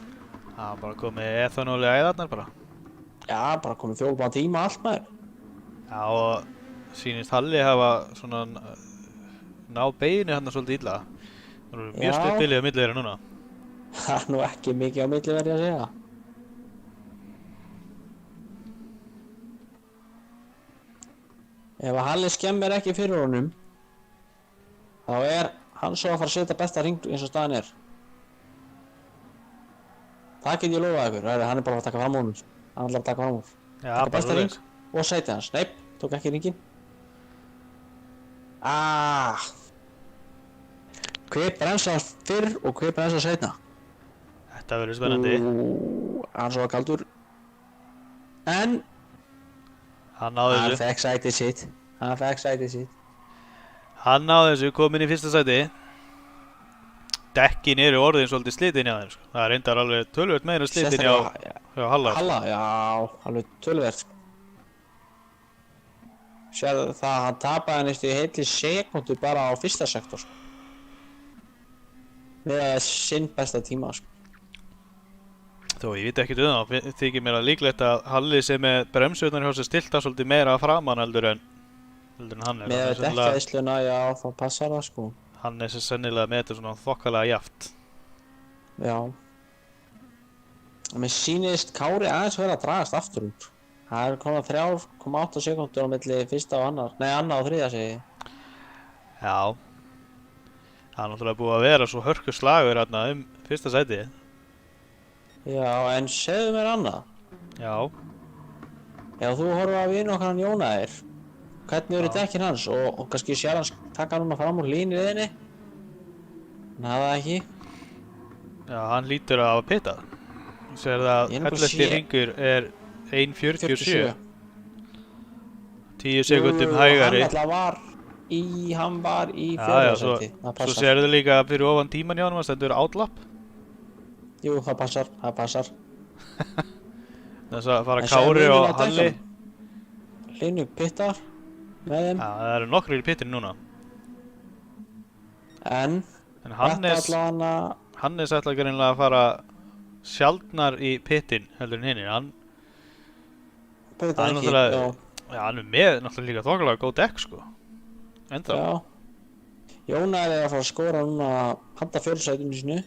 Já, bara komið ethanol í æðarnar bara. Já, bara komið 14 tíma allt maður. Já, og sýnist Halli hafa svona ná beinu hann svolítið illa. Það eru mjög stuttbilið á milli þeirra núna. Það er nú ekki mikið á milli verið að segja. Ef að Halli skemmir ekki fyrir honum, þá er hann svo að fara að setja besta hring eins og staðan er. Það get ég lofað ykkur, hann er bara að taka fram honum. Hann ætlar að taka fram honum. Já, taka besta hring og sæti hans. Nei, tók ekki hringinn. Hver bremsa fyrr og hver bremsa seinna? Þetta verður spennandi. Hann svo að kaldur. En hann náði þessu. Hann fekk sætið sitt. Hann náði þessu, kominn í fyrsta sæti. Dekkin eru orðin svolítið slitin hjá þeim, sko. Það er reyndar alveg töluvert meira slitin hjá Halla. Halla, já, alveg töluvert. Sérðu það, hann tapaði næstu í heilli sekúndu bara á fyrsta sektor, sko. Með sinn besta tíma, sko. Þó, ég veit ekkert það, þykir mér að líklegt að Halli sem með bremsutnar hjá sér stilta svolítið meira framan heldur en hann er. Með dekkjaeysluna, já, þá passar það, sko. Hann er sér sennilega með þetta svona þokkalega jafnt. Já. Mér sýnist Kári aðeins verið að dragast aftur út. Það er komið 3,8 sekúndur á milli fyrsta og annað og þriðja segi ég. Já. Það er náttúrulega búið að vera svo hörku slagur hérna fyrsta sætið. Já, en segðu mér annað. Já. Ef þú horfir að vina okkar hann Jónaðir, hvernig eru dekkin hans og kannski sér hans taka núna fram úr líniðinni? Naða ekki. Já, hann lítur að hafa pitað. Þú sér það að 11. hringur er 1.47. 10 sekúndum hægari. Hann var í fjórðasæti. Svo sérðu líka fyrir ofan tíman hjá hann að þetta eru outlapp. Jú, það passar. Þess að fara Kári og Halli. Hlynur pittar með þeim. Já, það eru nokkrir í pittinu núna. En Hannes ætla greinilega að fara sjaldnar í pittin heldur en hinni. Hann er náttúrulega, já, hann er með náttúrulega líka þokkalega góð dekk, sko. Enda. Já. Jónar er að fara að skora núna handa fjórðasætinu sínu.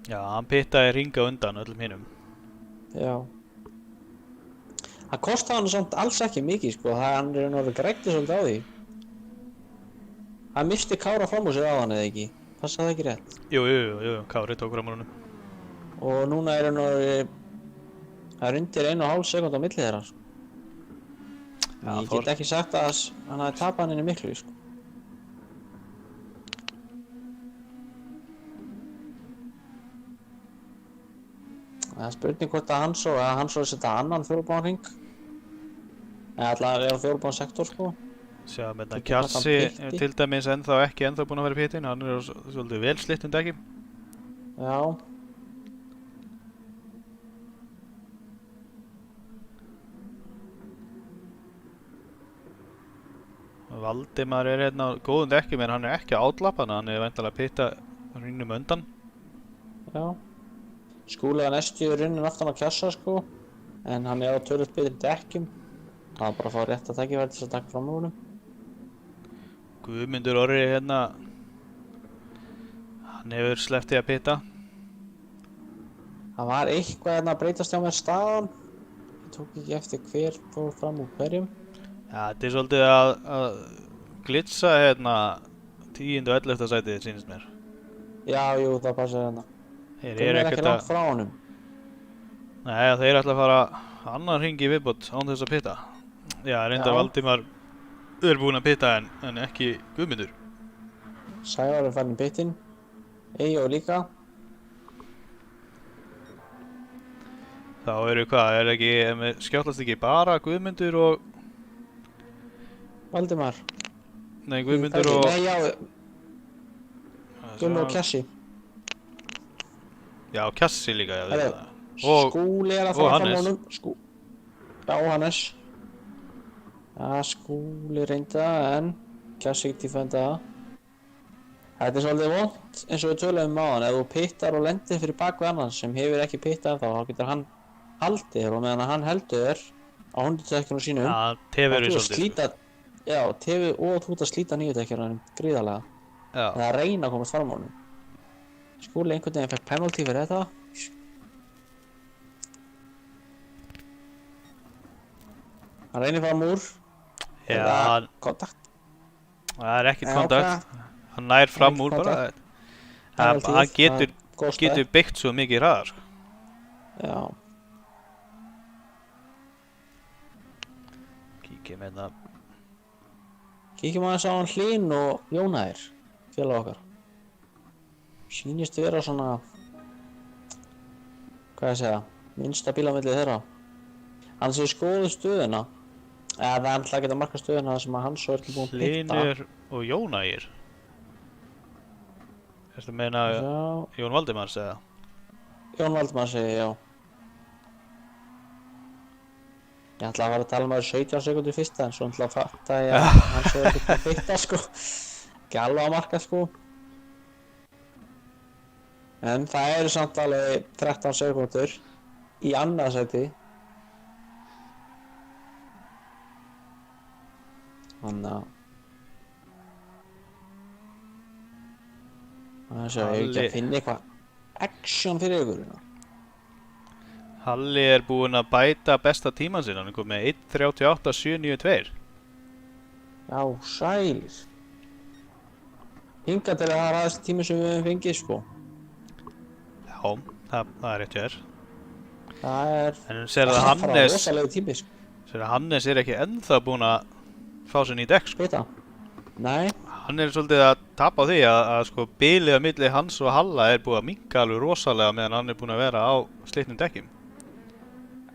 Já, hann pittaði ringa undan öllum hinum. Já. Það kostaði hann samt alls ekki mikið sko, hann er náttúrulega grætti svolítið á því. Hann misti Kára fram úr sér á hann eða ekki? Passa það ekki rétt? Jú, Kári tók fram úr honum. Og núna er hann það er undir 1,5 sekúnd á milli þeirra sko. Já, Ég get ekki sagt að hann hafi tapað hann inni miklu sko. Það er spurning hvort að Hansó setja annan fjólubláðan hring. Eða allavega er á fjólubláðan sektor sko. Sjá, með þetta Getur hvort hann Kjassi pitti. til dæmis ekki ennþá búinn að vera í pittin. Hann er á svolítið vel slittum dekkjum. Já. Valdimar er hérna á góðum dekkjum en hann er ekki átlappan. Hann er væntanlega að pitta hringnum undan. Já. Skúli að næstu er runnin aftan á Kjassa sko. En hann er á tölvöld betri dekkjum. Það er bara að fá rétt að tækifæri til að taka fram úr honum. Guðmundur Orri hérna. Hann hefur sleppt í að pitta. Það var eitthvað hérna að breytast hjá mér staðan. Ég tók ekki eftir hver fór fram úr hverjum. Já, þetta er svolítið að glitsa hérna 10. og 11. sætið sýnist mér. Já, jú, það passar hérna. Þeir Gunnar eru er ekki ekkert langt frá honum. Nei, þeir ætla að fara annan hring í viðbót án þess að pitta. Já, reyndar Já. Valdimar er búinn að pitta en ekki Guðmundur. Sævar er farin í bitinn. Eyjó líka. Þá eru hvað, skjáttlast ekki bara Guðmundur og... Valdimar. Nei, Guðmundur og... Nei, já, Gunnar og Kjassi. Já, Kjassi líka, já, Herru, það. Og- Skúli er að og fara fram Hannes. honum. Já, Hannes. Já, Skúli reynda en Kjassi defenda það. Þetta er svolítið vont eins og við töluðum á hann. Ef þú pittar og lendir fyrir bak við annan sem hefur ekki pittað þá getur hann haldið og meðan hann heldur á 100-dekkjunum sínum Já, tefur þú við að svolítið. slíta og þú ert að slíta 9-dekkjunum gríðarlega. Já, Það er að reyna að komast fram á honum. Skúli einhvern veginn fekk penalty fyrir þetta. Hann reynir fram úr. já, Kontakt. það er ekkert Já, kontakt. Hann nær fram Ekkert úr bara. kontakt. Hann Penalty, getur, það er góð stæð. getur byggt svo mikið hraðar. Já. Kíkjum hérna. Kíkjum aðeins á hann Hlyn og Jónæðir, félag okkar. Sýnist vera svona, hvað ég segja, minnsta bíl á milli þeirra. Hann sé skoðu stöðuna, eða það er alltaf að geta marka stöðuna þar sem að Hansó er ekki búinn að pitta. Hlynur og Jónægir. Ertu að meina Já, Jón Valdimars eða? Jón Valdimar segi já. Ég ætla að fara að tala um að það er 17 sekúndur fyrsta en svo ætla að fatta ég að Hansó er ekki búinn að pitta sko. Ekki alveg að marka sko. En það eru samt alveg 13 sekúndur í annað sæti. Þannig að það er svo ég ekki að finna eitthvað action fyrir ykkur hérna. Halli er búinn að bæta besta tíman sinn. Hann er komið með 1.38.792. Já, sælir. Hingað til að það er aðeins tími sem við höfum fengið sko. Já, það er rétt hjá þér. Það er En sér að Hannes, rosalegu tími sko. Hannes er ekki ennþá búinn að fá sér ný dekk sko. Vita? Nei, Hann er svolítið að tapa á því að sko bilið á milli hans og Halla er búið að minnka alveg rosalega meðan hann er búinn að vera á slitnum dekkjum.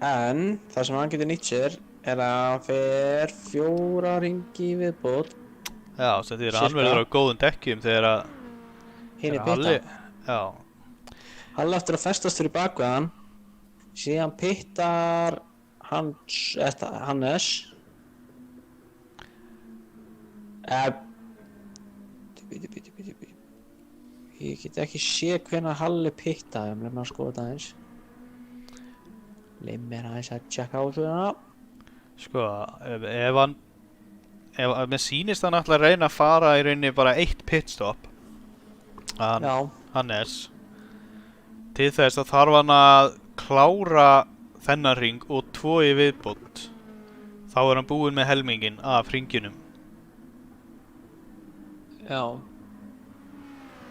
en það sem hann getur nýtt sér er að hann fer 4 hringi í viðbót. Já, sem því að hann Sirka. verður á góðum dekkjum þegar að Hinn er Halli, pitta. já, Halli eftir að festast fyrir bakveðan. Síðan pittar Hannes. Bíddu. Ég get ekki sé hvenær Halli pittaði, leið mér að skoða þetta aðeins. Leið mér aðeins að tjekka á þessu hérna. sko, ef mér sýnist hann ætla að reyna að fara í rauninni bara eitt pitstop, Já, Hannes, til þess að þarf hann að klára þennan ring og 2 í viðbót. Þá er hann búinn með helminginn af ringinum. Já.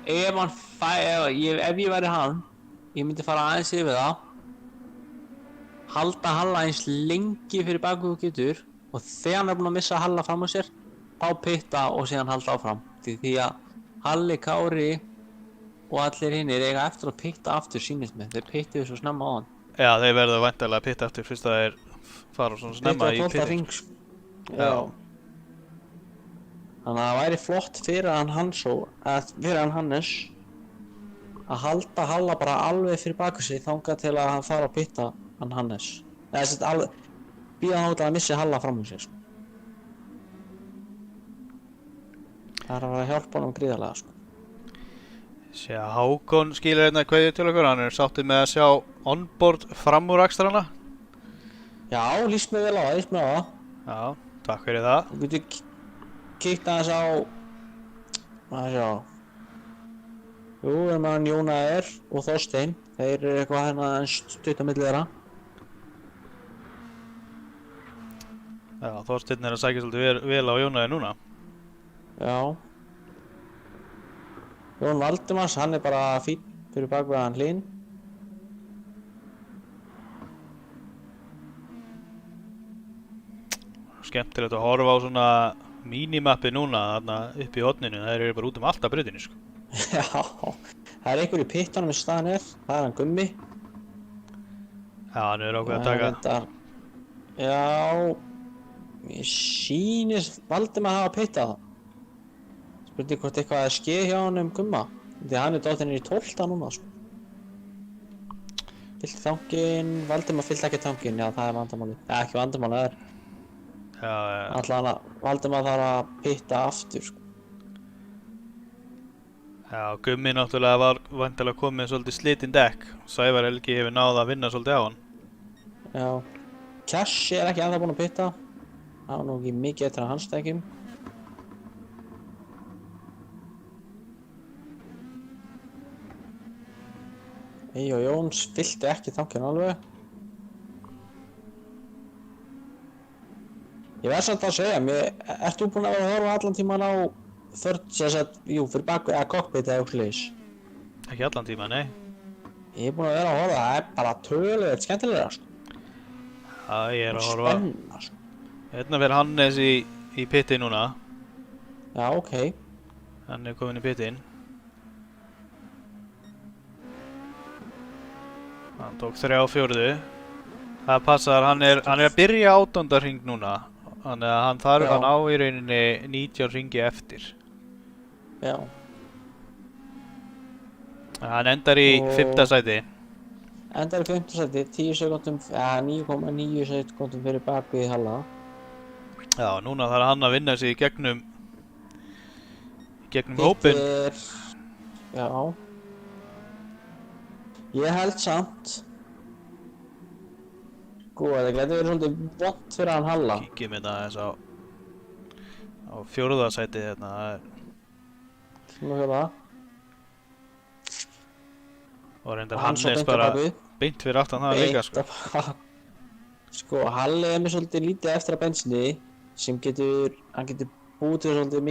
Ef ég væri hann, ég myndi fara aðeins yfir það, halda Halla eins lengi fyrir baku og getur, og þegar hann er búinn að missa Halla fram á sér, þá pitta og síðan halda áfram. Því að Halli, Kári og allir hinnir eiga eftir að pitta aftur, sýnist mér. Þeir pittuðu svo snemma á hann. Já, þeir verða væntanlega að pitta aftur fyrst að þeir fara svona snemma í pittin. Já. Þannig að það væri flott fyrir hann Hannes að halda Halla bara alveg fyrir baku sig þangað til að hann fara að pitta hann Hannes. Eða þess að býða hann út að missi Halla fram úr sér, sko. Það er að vera að hjálpa honum gríðarlega, sko. Sjá, Hákon skilur hérna kveðju til okkur, hann er sáttið með að sjá onboard framúrakstrana. Já, líst mér vel á það, Já, takk fyrir það. Þú getur kíkt aðeins á, að sjá. Jú, hann Jóna og Þorstein, þeir eru eitthvað hérna stutt á milli þeirra. Já, Þorsteinn er að sækja svolítið vel á Jónaði núna. Já. Jón Valdimars, hann er bara fínn fyrir bakveðan Hlyn. Skemmtilegt að horfa á svona mínimappi núna þarna upp í horninu, þeir eru bara út allt af brautinni, sko. Já, það er einhver í pittunum eins og staðan það er hann Gummi. Já, hann er ákveð að taka. Já, mér sýnist Valdimar hafa pittað. Spurning hvort eitthvað er skeið hjá hann Gumma. Því hann er dottinn í 12. núna, sko. Fyllt þanginn, Valdimar fyllt ekki þanginn, já það er vandamálið. Ja, ekki vandamálið, það er. Já, Allan að Valdimar þarf að pitta aftur, sko. Já, Gummi náttúrulega var væntanlega komið með svolítið slitinn dekk. Sævar Helgi hefur náð að vinna svolítið á hann. Já. Cash er ekki ennþá búinn að pitta. Það var nú ekki mikið eftir að hans dekkjum. Og Jóns fyllti ekki þanginn alveg. Ég verð samt að segja, ert þú búinn að vera að horfa allan tíman á fyrir baku eða cockpit eða eitthvað leys? Ekki allan tíma, nei. Ég er búinn að vera að horfa, það er bara töluvert skemmtilega, sko. Já, ég er að horfa. Spenna, sko. Hérna fyrir Hannes í pitti núna. Já, ok. Hann er komin í pittin. Hann tók 3/4. Það passar, hann er að byrja 8. hring núna. Þannig að hann þarf hann á í rauninni 19 hringi eftir. Já. Hann endar í 5. sæti. Endar í 5. sæti, 10 sekúndum, 9,9 sekúndum fyrir bakvið Halla. Já, núna þarf hann að vinna sig í gegnum hópinn. Já. Ég held samt. Sko, það getur verið svolítið vont fyrir hann Halla. Kíkjum hérna aðeins á 4. sæti hérna. Svona fyrir það. Og reyndar Hannes bara beint fyrir aftan það líka, sko. Sko, Halli er með svolítið lítið eftir að bensinni sem hann getur búið til svolítið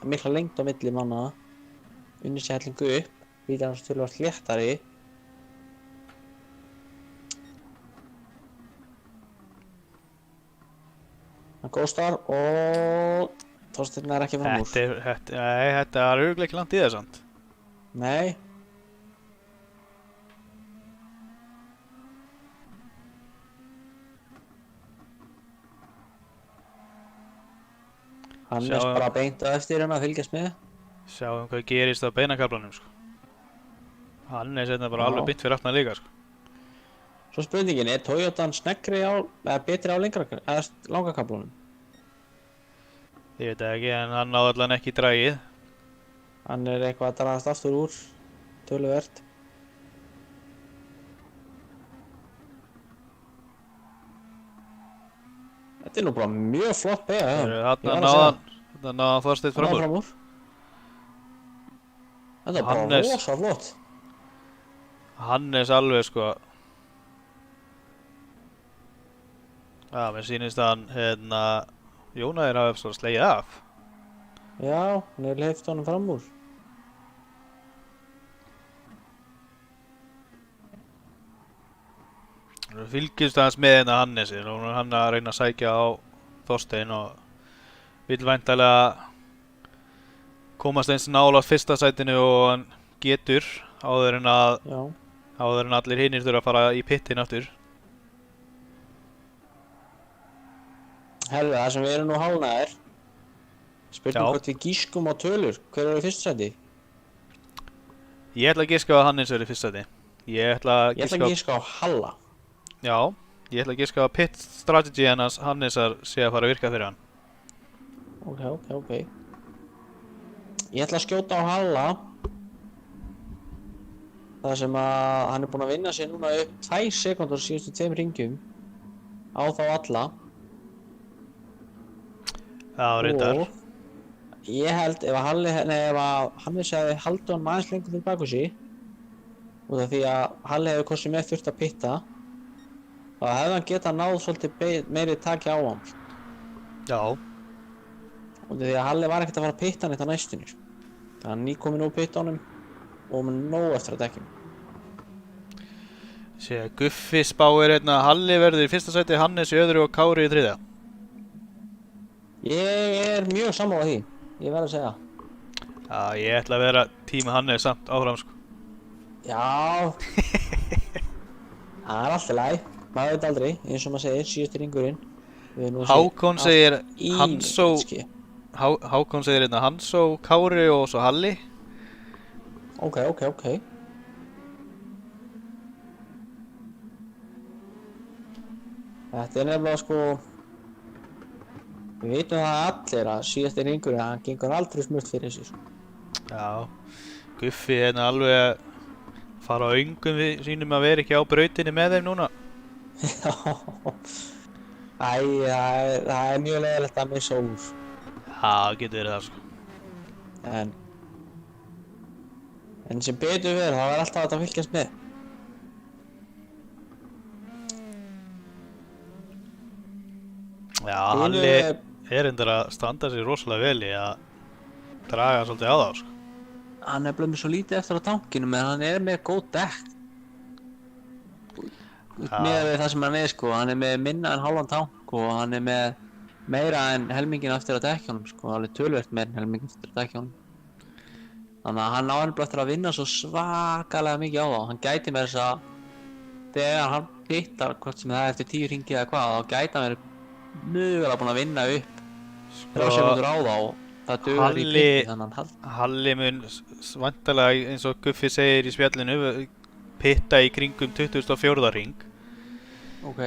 mikla lengd á milli manna. Unnið sér hellingu upp, bílar hans töluvert léttari. Hann góðstar og Þorsteinn er ekki fram úr. Þetta er örugglega ekki langt í það, sant? Nei. Hann er bara beint á eftir hann að fylgjast með. Sjáum hvað gerist á beinakaflanum, sko. Hann er setna bara alveg beint fyrir aftan líka, sko. Svo spurningin, er Toyotan sneggri eða betri á langakaflanum? Ég veit ekki, en hann náði allan ekki dragið. Hann er eitthvað að dragast aftur úr, töluvert. Þetta er nú bara mjög flott beygja. Þarna náði Þorsteinn fram úr. Þetta er bara rosa flott. Hannes alveg sko. Já, mér sýnist að hann, Jónæður hafi svo slegið af. Já, hann er hleypt honum fram úr. Nú fylgist aðeins með hérna Hannesi. Nú er hann að reyna að sækja á Þorstein og vill væntanlega komast eins nálægt fyrsta sætinu og hann getur áður en Já. allir hinir þurfa að fara í pittin aftur. Helga, það sem við erum nú hálnaðir. Spurning Já. hvort við gískum á tölur. Hver er í fyrsta sæti? Ég ætla að giska að Hannes verði í fyrsta sæti. Ég ætla að Ég ætla að gíska á Halla. Já, ég ætla að giska að pit strategy hennas Hannesar sé að fara að virka fyrir hann. Ok. Ég ætla að skjóta á Halla. Það sem að hann er búinn að vinna sér núna upp 2 sekúndur síðustu 2 hringjum á þá alla. Já, reyndar. Og ég held ef að Hannes hefði haldið hann aðeins lengur til bak úr sig út af því að Halli hefði hvort sem er þurft að pitta þá hefði hann getað náð svolítið meiri taki á hann Já, út af því að Halli var ekkert að fara að pitta hann eitt á næstunni. Það er nýkomin úr pittanum og með nóg eftir að dekkjum. sé að Guffi spáir hérna Halli verður í fyrsta sæti, Hannes í öðru og Kári í þriðja. Ég er mjög sammála því, ég verð að segja. Já, ég ætla að vera tíma Hannes samt áfram sko. Já, það er alltaf læg, maður veit aldrei, eins og maður segir, síðusti ringurinn. Hákon segir Hansó, Ímyndski. Hákon segir hérna Hansó, Kári og svo Halli. Ok. Þetta er nefnilega sko, við veitum það allir að síðasti ringurinn, hann gengur aldrei smurt fyrir sig sko. Já, Guffi hérna alveg að fara á öngum við sínum að vera ekki á brautinni með þeim núna. Já, það er mjög leiðilegt að missa úr. Já, getur verið það sko. En sem betur verið, þá er alltaf hægt að fylgjast með. Já, Halli er endur að standa sér rosalega vel í að draga svolítið á þá sko. Hann er blöðum svo lítið eftir á tankinum en hann er með góð dekk. Með við það sem hann er sko, hann er með minna en halvan tank og hann er með meira en helmingin eftir að dekkjónum sko, alveg töluvert meira en helmingin eftir að dekkjónum. Þannig að hann á hann eftir að vinna svo svakalega mikið á þá. Hann gæti með þess að þegar hann pittar hvort sem það er eftir 10 hringi eða hvað, þá gæti hann verið mögulega búinn að vinna upp 3 sekundur á þá og það dugar í pitti þannig að Halli mun væntanlega eins og Guffi segir í spjallinu pitta í kringum 24. hring. Ok.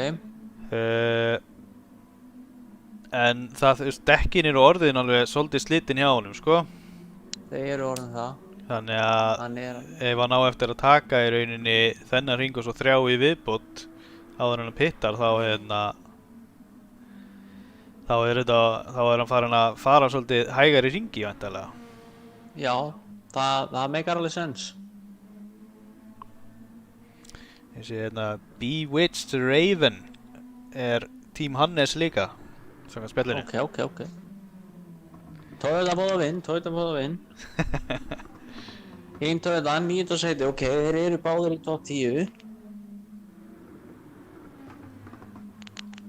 En það, dekkin eru orðin alveg svolítið slitin hjá honum sko. Þeir eru orðin það. Þannig að Hann er ef hann á eftir að taka í rauninni þennan hring og svo 3 í viðbót áður en hann pittar þá er hann farin að fara svolítið hægari hringi væntanlega. Já, það meikar alveg sens. Ég sé hérna Bewitched Raven er tím Hannes líka samkvæmt spjallinu. Ok. Toyota bóða vinn. Hinn Toyota, 9. sæti, ok, þeir eru báðir í top 10.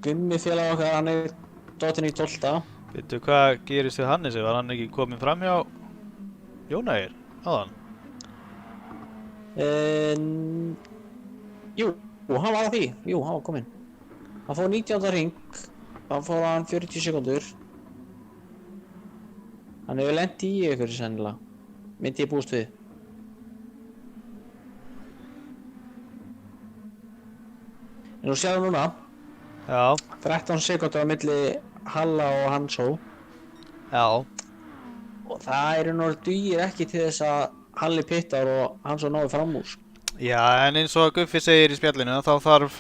Gummi félag okkar, hann er dottin í 12. Veitu hvað gerist við Hannesi? Var hann ekki kominn fram hjá Jónægir áðan? Jú, hann var að því. Jú, hann var kominn. Hann fór 19. hring. Hann fór hann 40 sekundur. Hann hefur lent í ykkur sennilega. Myndi ég búast við. En nú sjáum núna. Já. 13 sekundur á milli Halla og Hansó. Já. Og það eru nú dugir ekki til þess að Halli pittar og Hansó náði fram úr. Já, en eins og Guffi segir í spjallinu þá þarf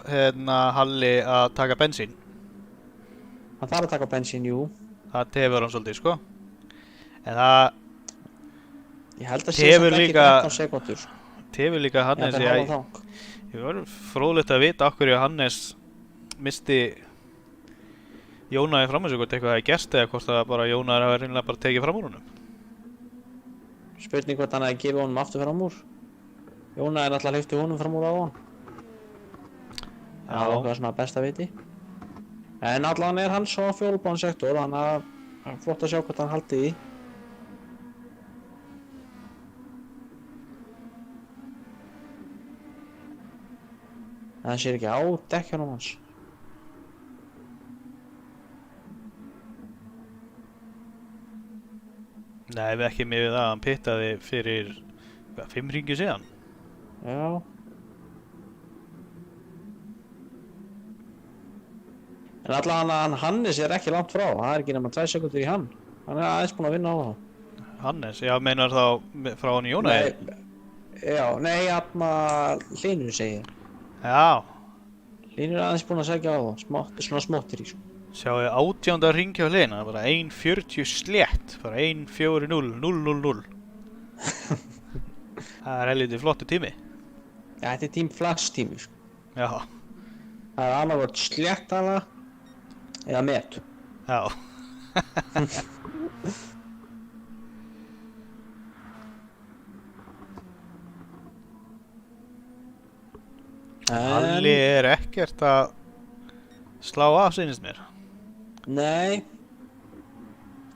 Halli að taka bensín. Hann þarf að taka bensín, jú. Það tefur hann svolítið, sko. En það Ég held að sé tefur samt ekki líka 13 sekundur. tefur líka Já, Hannes. þeir halda þang. Ég var fróðlegt að vita af hverju Hannes misti Jóna í framhúsi, hvort eitthvað hefði gerst eða hvort það bara Jónar hafi reynilega bara tekið fram úr honum. Spurning hvort hann hefði gefið honum aftur fram úr. Jóna er alltaf hleypti honum fram úr á hann. Það var okkar svona besta viti. En allan er hann svo fjólubláðan sektor, þannig að það er flott að sjá hvort hann haldi því. En það sér ekki á dekkjunum hans. Nei, við ekki með það að hann pittaði fyrir 5 hringi síðan. Já. En allan hann Hannes er ekki langt frá, það er ekki nema 2 sekundur í hann. Hann er aðeins búinn að vinna á það. Hannes, já, meinar þá frá hann Jóna? Nei, Hlynur segi ég. Já, Hlynur er aðeins búinn að segja á það, svona smottir í sko. sjáu 18. hringi á hliðina, bara 1.40 slétt, bara 1.40, 0.00. Það er helviti flottu tími. Ja, þetta er tím flash tími sko. Já, Það er annarkvort sléttala eða met. já. Halli er ekkert að slá af, sýnist mér. Nei.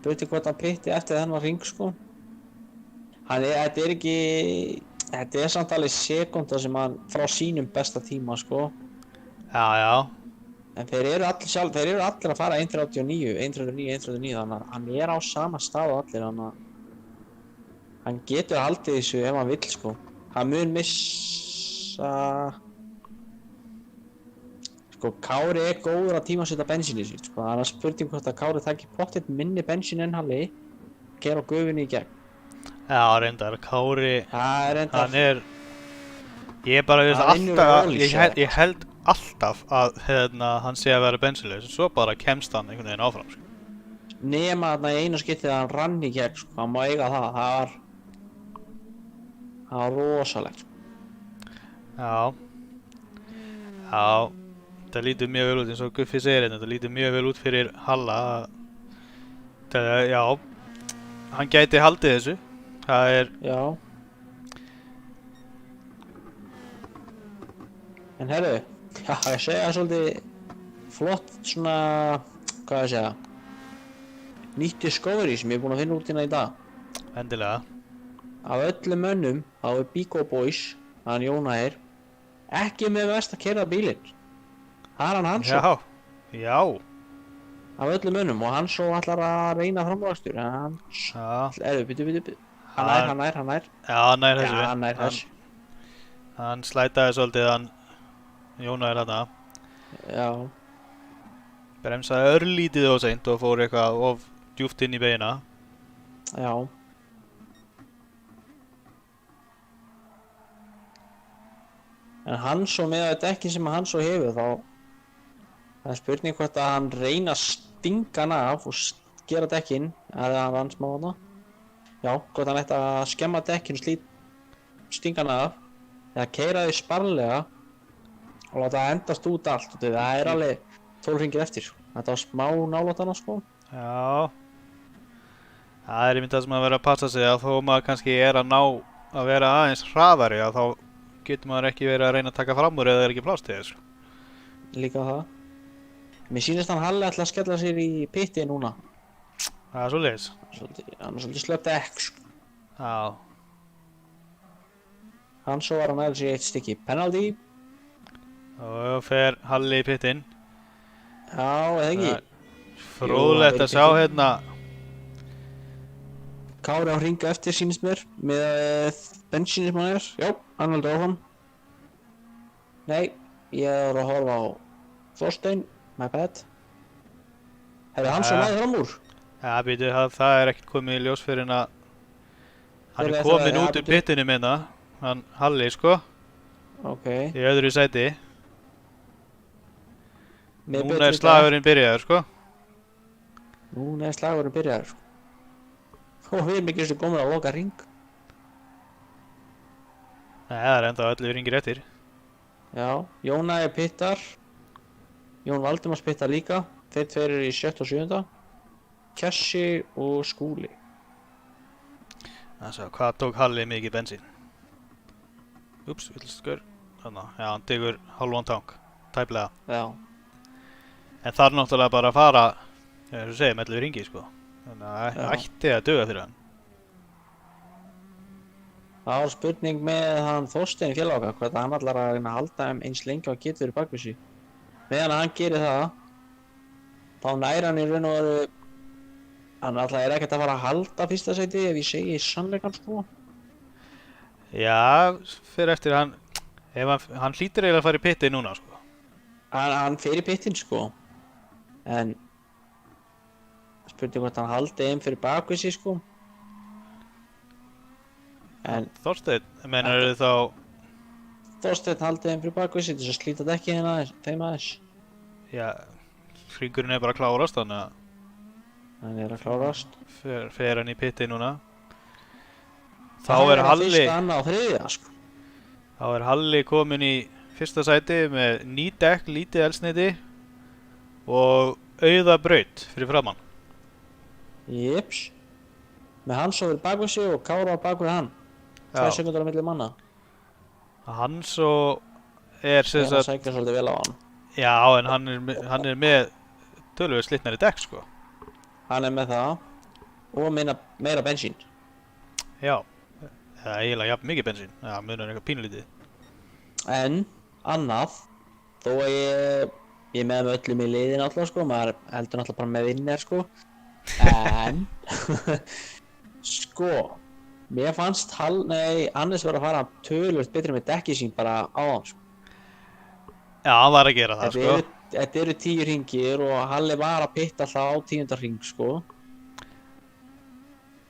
Spurning hvort hann pitti eftir þennan hring sko. Þetta er ekki... Þetta er samt alveg sekúnda sem hann frá sínum besta tíma sko. Já, já. En þeir eru allir að fara 1.39, 1.39, þannig að hann er á sama stað og allir, þannig að hann getur haldið þessu ef hann vill sko. Hann mun missa... Sko, Kári er góður að tímasetja bensín í sig, sko. Það er spurning hvort að Kári taki pottet minni bensín en Halli, keyra á gufunni í gegn. Já, reyndar, Kári, Það er enda... hann er... Ég bara veist Hann vinnur alltaf, ólíkt, ég held alltaf að hann sé að vera bensinlaus, svo bara kemst hann einhvern veginn áfram, sko. Nema þarna í einu skiptið að hann rann í gegn, sko. Hann má eiga það. Það var rosalegt, sko. Já. Já. Þetta lítur mjög vel út, eins og Guffi segir hérna, þetta lítur mjög vel út fyrir Halla. Já, hann gæti haldið þessu. Það er... Já. En herru, já, ég segja svolítið flott svona, hvað ég segja, nýtt discovery sem ég er búinn að finna út hérna í dag. Endilega. Af öllum mönnum, þá er Bíkó Boys, hann Jóna er, ekki með verst að keyra bílinn. Það er hann Hansson. Já, já. Af öllum mönnum og Hansson ætlar að reyna framúrakstur, en Já. Bíddu. Hann nær. Já, hann nær þessu. Já, hann nær þessu. Hann slætaði svolítið, hann Jóna er þarna. Já. Bremsaði örlítið of seint og fór eitthvað of djúpt inn í beina. Já. En Hansson með þetta ekki sem Hansson hefur þá það er spurning hvort að hann reyna að stinga hann af og gera dekkin eða hann smá þarna. Já, hvort hann ætti að skemma dekkin og stinga hann af eða keyra þau sparlega og láta það endast út allt og það er alveg 12 hringir eftir. Þetta var smá nálægt hana sko. Já. Það er einmitt það sem að vera að passa sig að þó maður kannski er að ná að vera aðeins hraðari að þá getur maður ekki verið að reyna að taka fram úr eða það er ekki pláss til þessu. Líka það. Mér sýnist hann Halli ætla að skella sér í pitti núna. Það er svoleiðis. Hann er svolítið slöpt ekk sko. Já. Hann svo var hann aðeins í eitt stykki penalty. Og fer Halli í pittinn. Já, eða ekki. Fróðlegt að sjá hérna. Kári á hringa eftir sýnist mér með bensínið sem hann er. Já, hann heldur áfram. Nei, ég er að horfa á Þorstein, my bad. Herri, hann svo næði fram úr. Já, býtu, það er ekkert komið í ljós fyrir en að hann er komin út úr pittinu minna. Hann Halli, sko. Ok. Í öðru sæti. Með Núna betri er slagurinn byrjaður, sko. Núna er slagurinn byrjaður. Og við erum ekki eins og komin að loka hring. Nei, það er enda 11 ringir eftir. Já, Jónæði pittar. Jón Valdimars pittar líka. Þeir tveir eru í 7. og 7. Kjessi og Skúli. Þannig að hvað tók Halli mikið bensín? Úps, villiskur. Þannig, já, hann tekur hálfan tank. Tæplega. Já. En það er náttúrulega bara að fara, eins og segja, með 11 ringi, sko. Þannig að Já. ætti að duga fyrir hann. Það var spurning með hann Þorstein félaga, hvernig hann allar að reyna að halda eins lengi og getur í bakvísi. Meðan hann gerir það, þá næri hann í raun og veru, hann alltaf ekkert að fara að halda fyrsta sæti ef ég segi sannleikann sko. Já, fyrir eftir hann, hann hlýtur eiginlega að fara í pitti núna, sko. Hann fer í pittin sko, en spurning hvort hann haldi einn fyrir bakvísi sko. En Þorsteinn, meinar þau þá, Þorsteinn haldi einn fyrir bakvísi til þess að slíta dekki hérna þeim aðeins. já, hringurinn er bara að klárast, þannig að Hann er að klárast. fer hann í pitti núna. Þá Það er Halli, fyrsta, annað og þriðja sko. þá er Halli komin í fyrsta sæti með ný dekk, lítið eldsneyti og auða braut fyrir framann. Jeps. Með hans over bakvísi og Kára á bakvið hann. 2 sekundar á milli manna. Hann svo er sem Þegar hann sagt, sækja svolítið vel á hann. já, en hann er með tölvöld slitnari dekk, sko. Hann er með það. Og meira bensín. Já, það er eiginlega jafn mikið bensín, já, munar eitthvað pínulítið. En, annað. Þó að ég er með öllum í liðin alltaf sko. Maður heldur náttúrulega bara með vinner sko. En, sko. Mér fannst Hannes var að fara tölvöld betri með dekki sín bara á hann sko. Já, hann var að gera það, sko. Þetta eru 10 hringir og Halli var að pitta alltaf á 10. hring sko.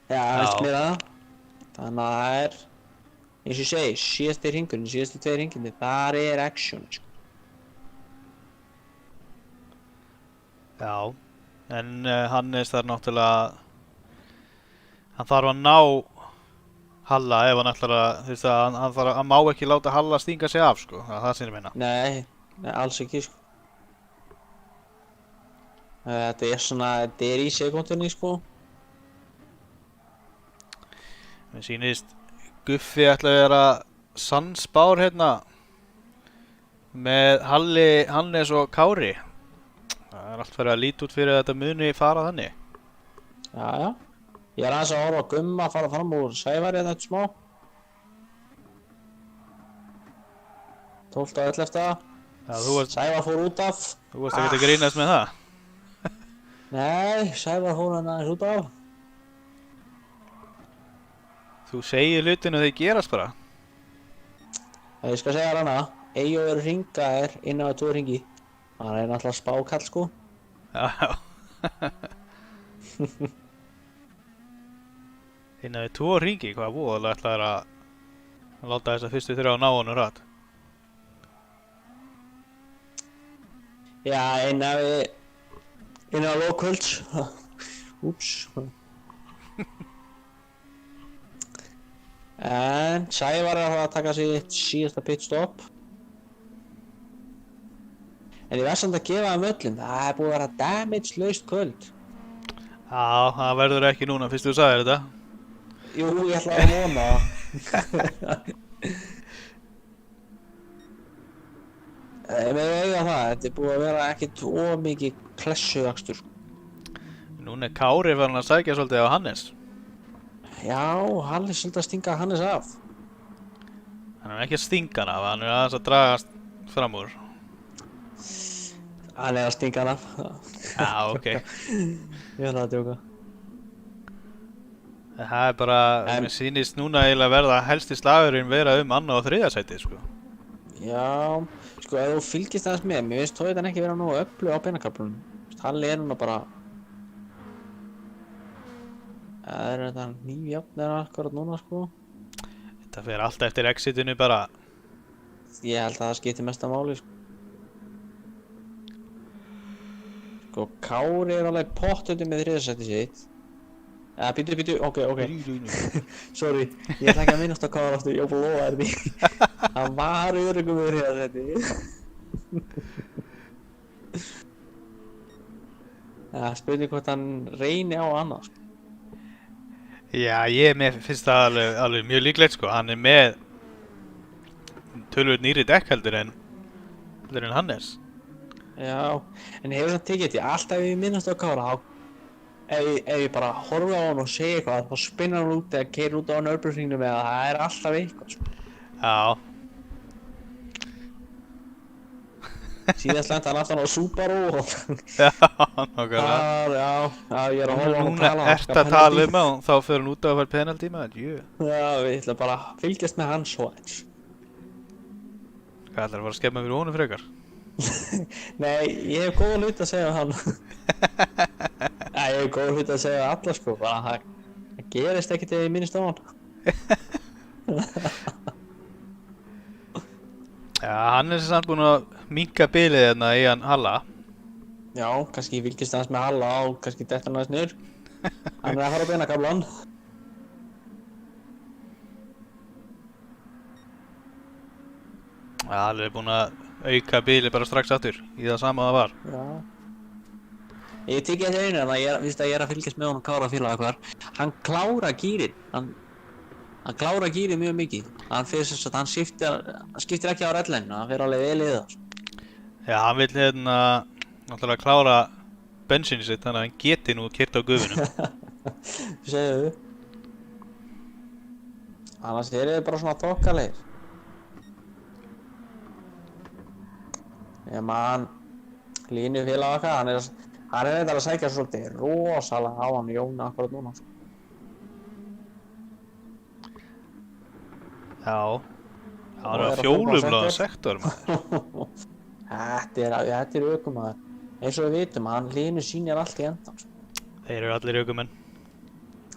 Já, veist mér það. Þannig að það er, eins og ég segi, síðasti hringurinn, síðasti 2 hringirnir, þar er action sko. Já, en Hannes þarf náttúrulega, hann þarf að ná Halla ef hann ætlar að, þú veist að hann má ekki láta Halla stinga sig af, sko, það er það sem ég meina. Nei, alls ekki sko. Þetta er svona, þetta er í sekundunni sko. Mér sýnist Guffi ætla að vera sannspár hérna með Halli, Hannes og Kári. Það er allt fyrir að líta út fyrir að þetta muni fara þannig. Já. Ég er aðeins að horfa á Gumma að fara fram úr Sævari þetta smá. 12 og 11. Já, þú Sævar fór út af. varst ekki að grínast með það. Nei, Sævar fór hann aðeins út af. Þú segir hlutinu þeir gerast bara. Ég skal segja hana, Eyjó eru hringaðir inn á 2 hringi. Hann er náttúrulega spákall sko. Já. Innan við 2 hringi, hvað voðalega ætlaðir að láta þessa fyrstu 3 ná honum rætt. Já, inn á lókvölds. Úps. En Sævar er að fara að taka sitt síðasta pitstop. En ég verð samt að gefa þeim öllum, það er búið að vera damage-laust kvöld. Já, það verður ekki núna fyrst þú sagðir þetta. Jú, ég ætla að vona það. Með eiga það, þetta er búið að vera ekkert mikið klessuakstur. Núna er Kári farin að sækja svolítið á Hannes. Já, Halli er svolítið að stinga Hannes af. Hann er ekki að stinga hann af, hann er aðeins að dragast fram úr. Hann er að stinga hann af. Já, ok. Ég ætla að djóka. Það er bara, mér sýnist núna eiginlega verða helsti slagurinn vera annað og 3. sætið, sko. Já, sko ef þú fylgist aðeins með, mér finnst Toyotan ekki vera nógu öflug á beinakaflunum. Halli er núna bara, það er þetta nýjafnir akkurat núna sko. Þetta fer allt eftir exitinu bara. Ég held að það skiptir mesta máli sko. Sko Kári er alveg pottundi með 3. sæti sitt. Ja, býtu, ok. Bíddu. Sorry, ég ætla ekki að minnast á hvað var aftur, ég var búin að lofa þér því. Hann var öruggum yfir hér þetta. Ja, spurning hvort hann reyni á annars. Já, mér finnst það alveg mjög líklegt sko. Hann er með tölvöld nýri dekk heldur en Hannes. Já, en hefur hann tekið þetta, alltaf ef ég minnast á Kára, ef ég bara horfi á hann og segja eitthvað, þá spinnar hann út eða keyrir út á Nürburgringnum eða það er alltaf eitthvað, sko. Já. Síðast lenti hann aftan á Subaru og Já, nákvæmlega. já, ég er að horfa á hann Núna ertu að tala um hann, þá fyrir hann út á að fara penalty maður, jú. Já, við ætlum bara að fylgjast með hans svo eins. Hvað ætlar að fara að skemma fyrir honum frekar? Nei, ég hef góða hlut að segja um hann. Nei, ég hef góða hlut að segja um alla, sko, bara það gerist ekkert ef ég minnist á hann. Já, hann er samt búinn að minnka bilið hérna í hann Halla. Já, kannski fylgist hans með Halla og kannski detta hann aðeins niður. Hann er að fara á beinakaflan. Já, hann er búinn að auka bilið bara strax aftur í það sama það var. Já. Ég tekið þetta einu, þannig að ég er að fylgjast með honum Kára félaga hvar. Hann klára gírinn, hann klára gírinn mjög mikið. Hann fyrir þess að hann skiptir ekki á rellinu, hann fyrir alveg vel í það. Já, hann vill hérna náttúrulega klára bensinni sitt þannig að hann geti nú keyrt á gufunum. Segðu. Annars eru þið bara svona þokkalegir. Ég man Línu félaga okkar, hann er reyndar að sækja svolítið rosalega á hann Jón akkurat núna. Já. Það er að fjólublaða sektor maður. Þetta er ökumaður. Eins og við vitum, hann Línu sýnir allt í endan. Þeir eru allir ökumenn.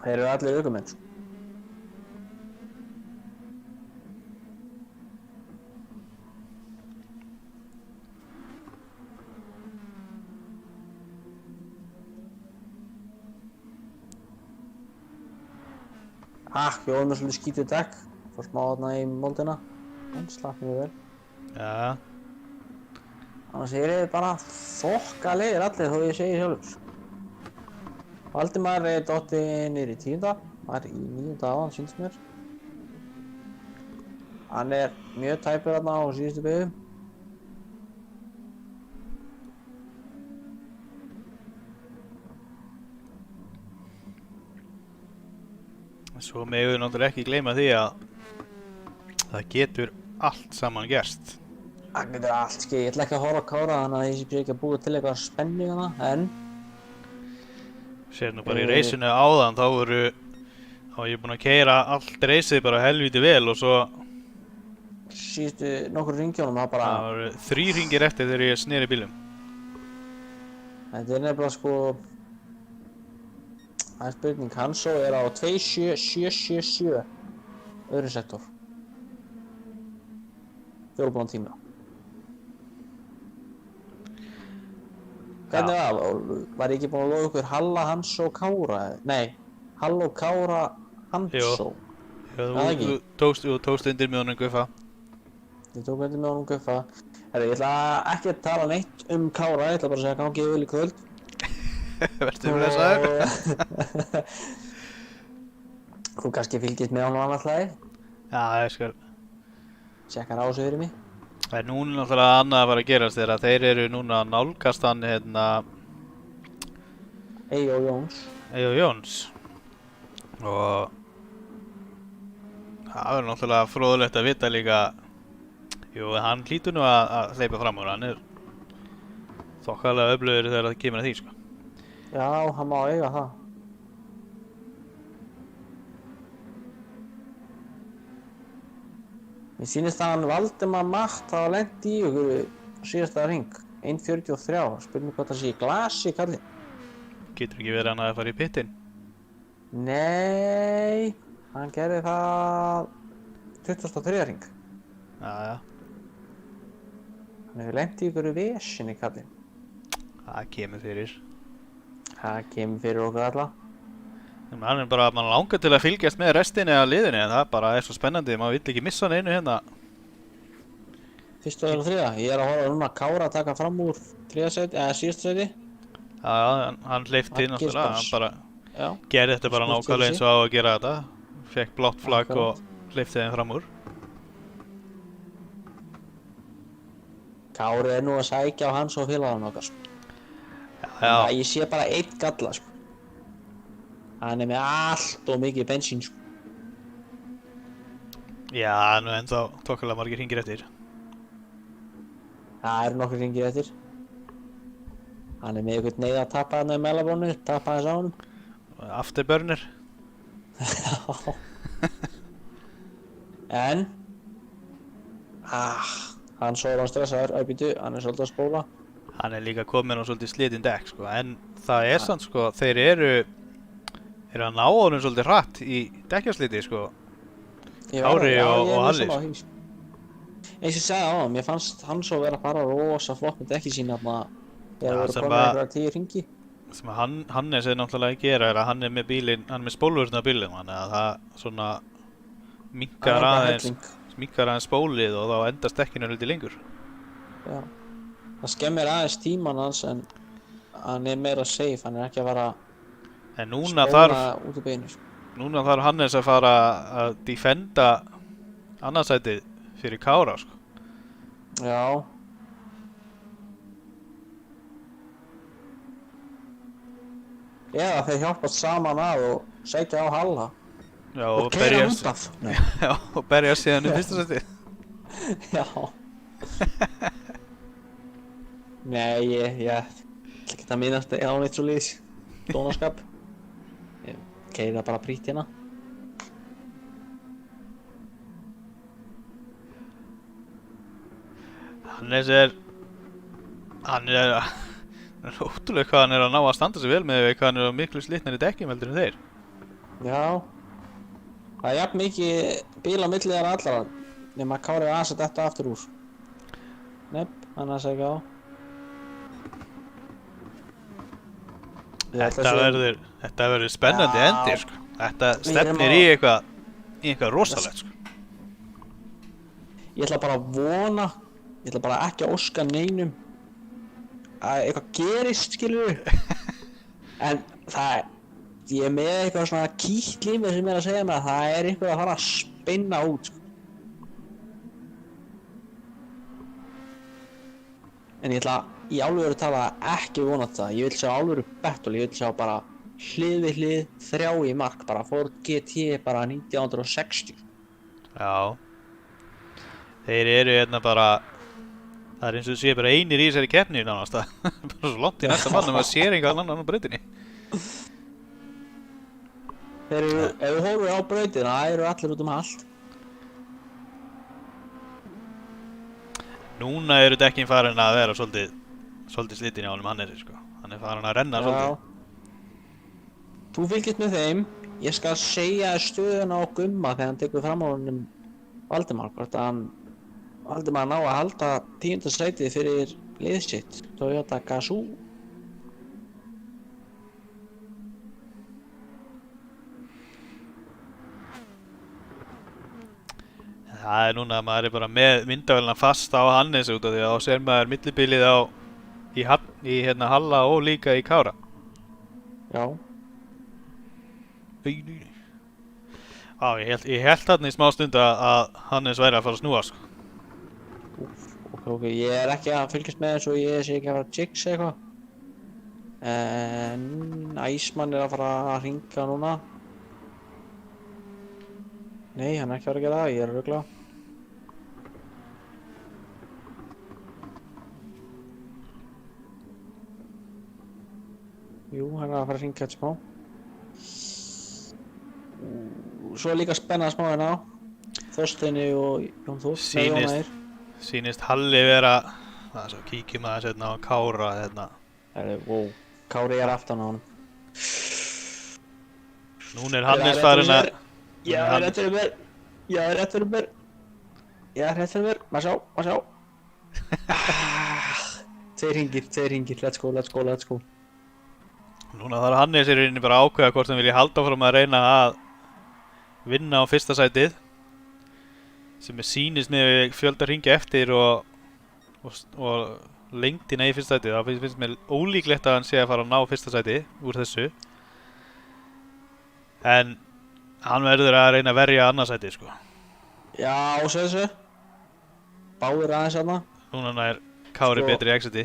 Þeir eru allir ökumenn. Ég var með svolítið skítið dekk. Fór smá þarna í moldina. En slapp mjög vel. Já. Annars eru þið bara þokkalegir allir þó ég segi sjálfur. Valdimar er dottinn niður í 10. Var í 9. áðan, sýndist mér. Hann er mjög tæpur þarna á síðustu beygju. Svo megum við náttúrulega ekki gleyma því að það getur allt saman gerst. Það getur allt skeið. Ég ætla ekki að horfa á Kára þannig að ég sé ekki að búa til eitthvað spennu hana, en Sér nú bara í reysinu áðan, þá var ég búinn að keyra allt reysið bara helvíti vel og svo síðustu nokkur hringjónum það bara... það voru 3 hringir eftir þegar ég sneri bílum. Þetta er nefnilega sko... Það er spurning, Hansó er á 27777 öðru sektor. Fjólubláðan tíma. Hvernig það? Var ég ekki búinn að lofa ykkur Halla, Hansó, Kára? Nei, Halló, Kára, Hansó. Þú tókst undir með honum Guffa. Ég tók undir með honum Guffa. Herri, ég ætla ekki að tala neitt um Kára, ég ætla bara að segja gangið vel í kvöld. Vertu blessaður. Þú kannski fylgist með honum annað hlagi? Já, ég skal. Tjekkar á þessu fyrir mig. Það er núna náttúrulega annað að fara að gerast þegar að þeir eru núna að nálgast hann hérna Eyjó Jóns. Og það verður náttúrulega fróðlegt að vita líka. Jú, hann hlýtur nú að hleypa fram úr, hann er þokkalega öflugur þegar það kemur að því, sko. Já, hann má eiga það. Mér sýnist að hann Valdimar Matt hafa lent í ykkur síðasta hring. 1.43, spurning hvort það sé í glasi, kallinn. Getur ekki verið hann að fara í pittin? Nei, hann gerði það 23. hring. Já. Hann hefur lent í ykkur vesinni, kallinn. Það kemur fyrir. Það kemur fyrir okkur alla. Hann bara, mann langar til að fylgjast með restinni af liðinni en það bara svo spennandi, maður vill ekki missa neinu hérna. Fyrstu og þriða. Ég að horfa núna Kára að taka fram úr síðast sæti. Já, hann hleypti náttúrulega, hann bara Já. gerði þetta bara nákvæmlega eins og á að gera þetta. Fekk blátt flagg Akkurat. og hleypti þeim fram úr. Kári nú að sækja á hans og félagann okkar, sko. Já, Ég sé bara einn galla, sko. Hann með allt og mikið bensín, sko. já, nú ennþá tókulega margir hringir eftir. Það nokkur hringir eftir. Hann með eitthvað neið að tappa hann í Melabónu, tappa hans á honum. Afterburner. En hann svo hann stressaður, hann svolítið að spóla. Hann líka kominn á svolítið slitinn dekk, sko, en það samt, sko, þeir eru að ná honum svolítið hratt í dekkjasliti, sko. Kári og Halli, sko. Eins og ég sagði á hann, mér fannst hann svo vera bara rosa flott með dekki sín þarna þegar voru sem komin einhverja 10 hringi. Sem Hannes náttúrulega að gera hann með bílinn, hann með spólvörðuna bílinn, þannig að það svona minnkar aðeins spólið og þá endast dekkinu lítið lengur. Já. Það skemmir aðeins tíman hans en hann meira safe, hann ekki að fara En spóla út úr beinu. Núna þarf Hannes að fara að defenda annarsætið fyrir Kára, sko. Já. Eða þeir hjálpast saman að og sækja á Halla. Já, Og keyra hann út af. Nei. Já, og berja síðan fyrsta sætið. Já. Nei, ég ætla ekki að minnast á neitt svo liðs. Dónaskap. Ég keyra bara prýtt hérna. Hann er ótrúlega hvað hann að ná að standa sig vel með hvað hann á miklu slitnari dekkjum heldur en þeir. Já. Það er jafn mikið bíl á milli þeirra allra nema Kári aðeins að detta aftur úr. Annars ekki á. Þetta verður spennandi endir, sko. Þetta stefnir í eitthvað rosalegt, sko. Ég ætla bara að vona, ég ætla bara ekki að óska neinum að eitthvað gerist, skilur en ég er með eitthvað svona kýtt lífið sem að segja mér að það er eitthvað að fara að spinna út, sko. En ég ætla í alvöru tala ekki vona þetta, ég vil sjá alvöru battle, ég vil sjá bara hlið við hlið, 3 í mark, bara Ford GT bara 1960. Já. Þeir eru hérna bara, það er eins og þú sé bara einir í þessari keppni nánast, bara svo langt í næsta mann maður sér engan annan á brautinni. Þeir eru, ef þú horfir á brautina, það eru allir út allt. Núna eru dekkin farin að vera svolítið slitin í honum Hannesi, sko. Hann er farin að renna svolítið. Þú fylgist með þeim, ég skal segja stöðuna á Gumma þegar hann tekur fram á honum Valdimar, hvort að Valdimar ná að halda 10. sætið fyrir lið sitt, Toyota Gazoo. Það er núna að maður er bara með myndavélina fast á Hannesi út af því að þá ser maður millibilið í hérna Halla og líka í Kára. Já. Já, ég held þarna í smá stund að Hannes væri að fara að snúa, sko. Ok, ég er ekki að fylgjast með eins og ég sé ekki að fara að jigs eitthvað. En Æsmann er að fara að hringa núna. Nei, hann er ekki að fara að gera það, ég er að rugla. Jú, hann er að fara að hringa þetta smá. Svo er líka spennað smá hérna á Þorsteini og Jón Þór. Sýnist Halli vera, svo kíkjum aðeins hérna á Kára hérna. Wow, Kári er aftan á honum. Núna er Hannes farin að... Já, rétt fyrir mér. Má sjá. 2 hringir, let's go. Núna þarf Hannes í rauninni bara að ákveða hvort hann vilji halda áfram að reyna að vinna á fyrsta sætið sem er sýnist með fjölda hringja eftir og lengdina í fyrsta sætið. Það finnst mér ólíklegt að hann sé að fara að ná fyrsta sæti úr þessu. En hann verður að reyna að verja annarsætið sko. Já, þessu. Báðir aðeins þarna. Núna er Kári Sko- betri í exiti.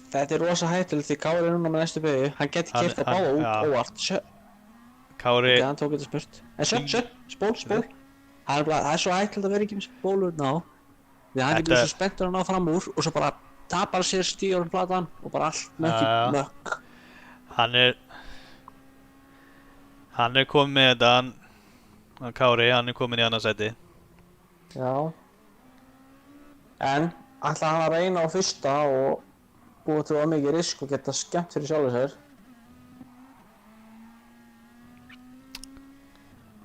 Þetta er rosa hættulegt því Kári er núna með næstu beygju. Hann geti keyrt á báða út já. óvart. Kári, Ok, hann tók þetta spurt. En spól. Það er svo hættulegt að vera ekki með spólur ná. Því hann getur Þetta- svo spenntur að ná fram úr og svo bara tapar sér stíðurinn platan og bara allt Já. mökk. hann er komið með þetta, hann Kári, hann er komin í annarsæti. Já. En ætla hann að reyna á fyrsta og búa til of mikið risk og geta skemmt fyrir sjálfur sér.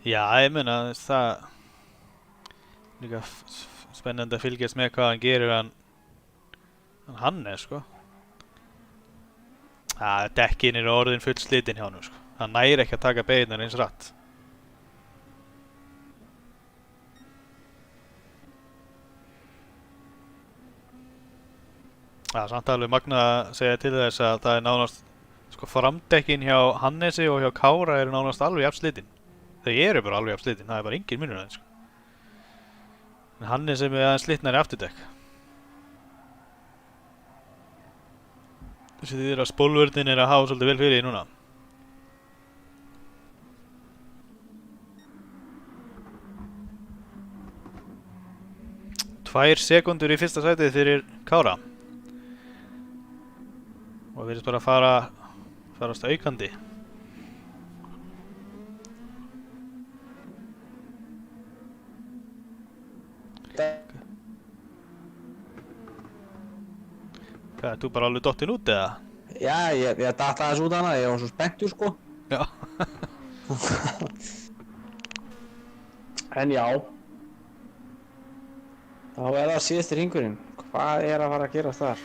Já, ég meina það líka spennandi að fylgjast með hvað hann gerir hann er sko. Dekkin eru orðin full slitin hjá hann sko. Hann næri ekki að taka beignar eins rætt. Samt alveg magnað að segja til þess að það er nánast sko framdekkin hjá Hannesi og hjá Kára eru nánast alveg jafn slitin. Þau eru bara alveg jafn slitin, það er bara engin munur aðeins sko. En Hannes er með aðeins slitnari afturdekk. Þessi þýðir að spólvörðin er að hafa svolítið vel fyrir því núna. Tvær sekúndur í fyrsta sætið fyrir Kára. Og virðist bara farast aukandi. Hvað, þú bara alveg dottinn út eða? Já, ég datt aðeins út hana, ég var svo spenntur sko. Já. En já. Þá er það síðasti hringurinn. Hvað er að fara að gerast þar?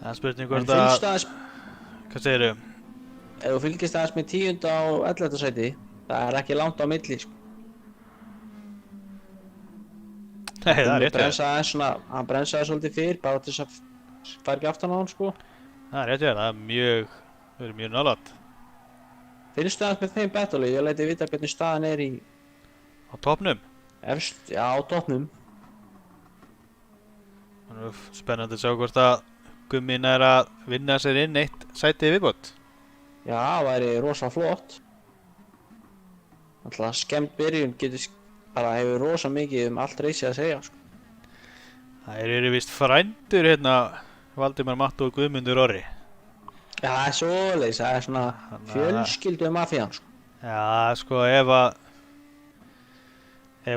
Það er spurning En hvort fylgst að... aðeins, Hvað segirðu? ef þú fylgist aðeins með 10. á 11. sæti, það er ekki langt á milli sko. Nei, það er rétt hjá þér. Bremsaði aðeins svona, hann bremsaði svolítið fyrr, bara til þess að fara ekki aftan á hann sko. Það er rétt hjá þér, það er mjög nálægt. Fylgstu aðeins með þeim battle, ég læti vita hvernig staðan er í Á toppnum. efst, já, á toppnum. Það er spennandi að sjá hvort að Gummin er að vinna sér inn eitt sæti í viðbót. Já, það væri rosa flott. Alltaf skemmt byrjun bara hefur rosa mikið allt reysið að segja sko. Það eru víst frændur hérna Valdimar Mattu og Guðmundur Orri. Já, það er svoleiðis, það er svona Þannig að- fjölskyldu mafían sko. Já, sko ef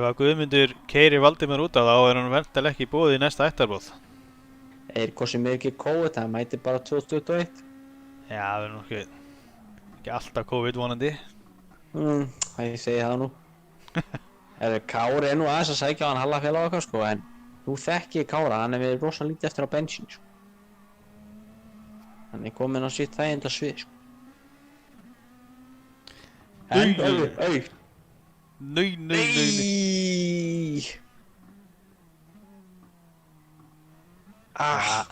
að Guðmundur keyrir Valdimar út af þá er hann væntanlega ekki í boði í næsta ættarbóð. Eir hvað sem er ekki COVID, það mæti bara 2021. Já, það er nú ekki alltaf COVID vonandi. Það ég segi það nú. Kári er nú aðeins að sækja á hann Halla félag okkar sko, en nú þekki ég Kára, hann er verið rosa lítið eftir á bensín sko. Hann er kominn á sitt þæginda svið sko. En, auð. Nei.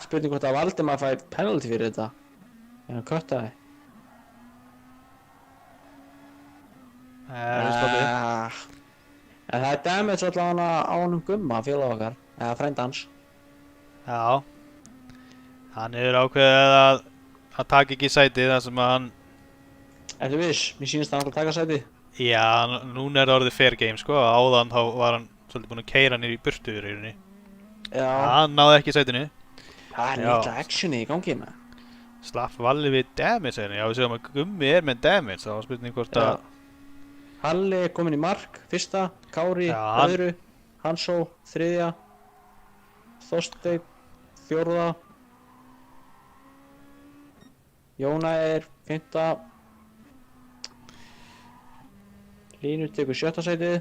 Spurning hvort að Valdimar fær penalty fyrir þetta. En hann köttaði. Það er stoppið. En það er damage allavega á honum Gumma, félag okkar, eða frænda hans. Já. Hann hefur ákveðið að taka ekki sætið þar sem að hann... Ertu viss? Mér sýnist hann alltaf taka sæti. Já, núna er það orðið fair game sko. Áðan þá var hann svolítið búinn að keyra niður í burtu í rauninni. Já. Hann náði ekki sætinu. Það er Já. mikla actioni í gangi með. Slapp Valli við damage hérna. Já, við séum að Gummi er með damage. Það var spurning hvort að... Halli er kominn í mark, fyrsta, Kári, Já, hann- öðru, Hansó, þriðja, Þorsteinn, fjórða, Jóna er fimmta, Línur tekur sjötta sætið.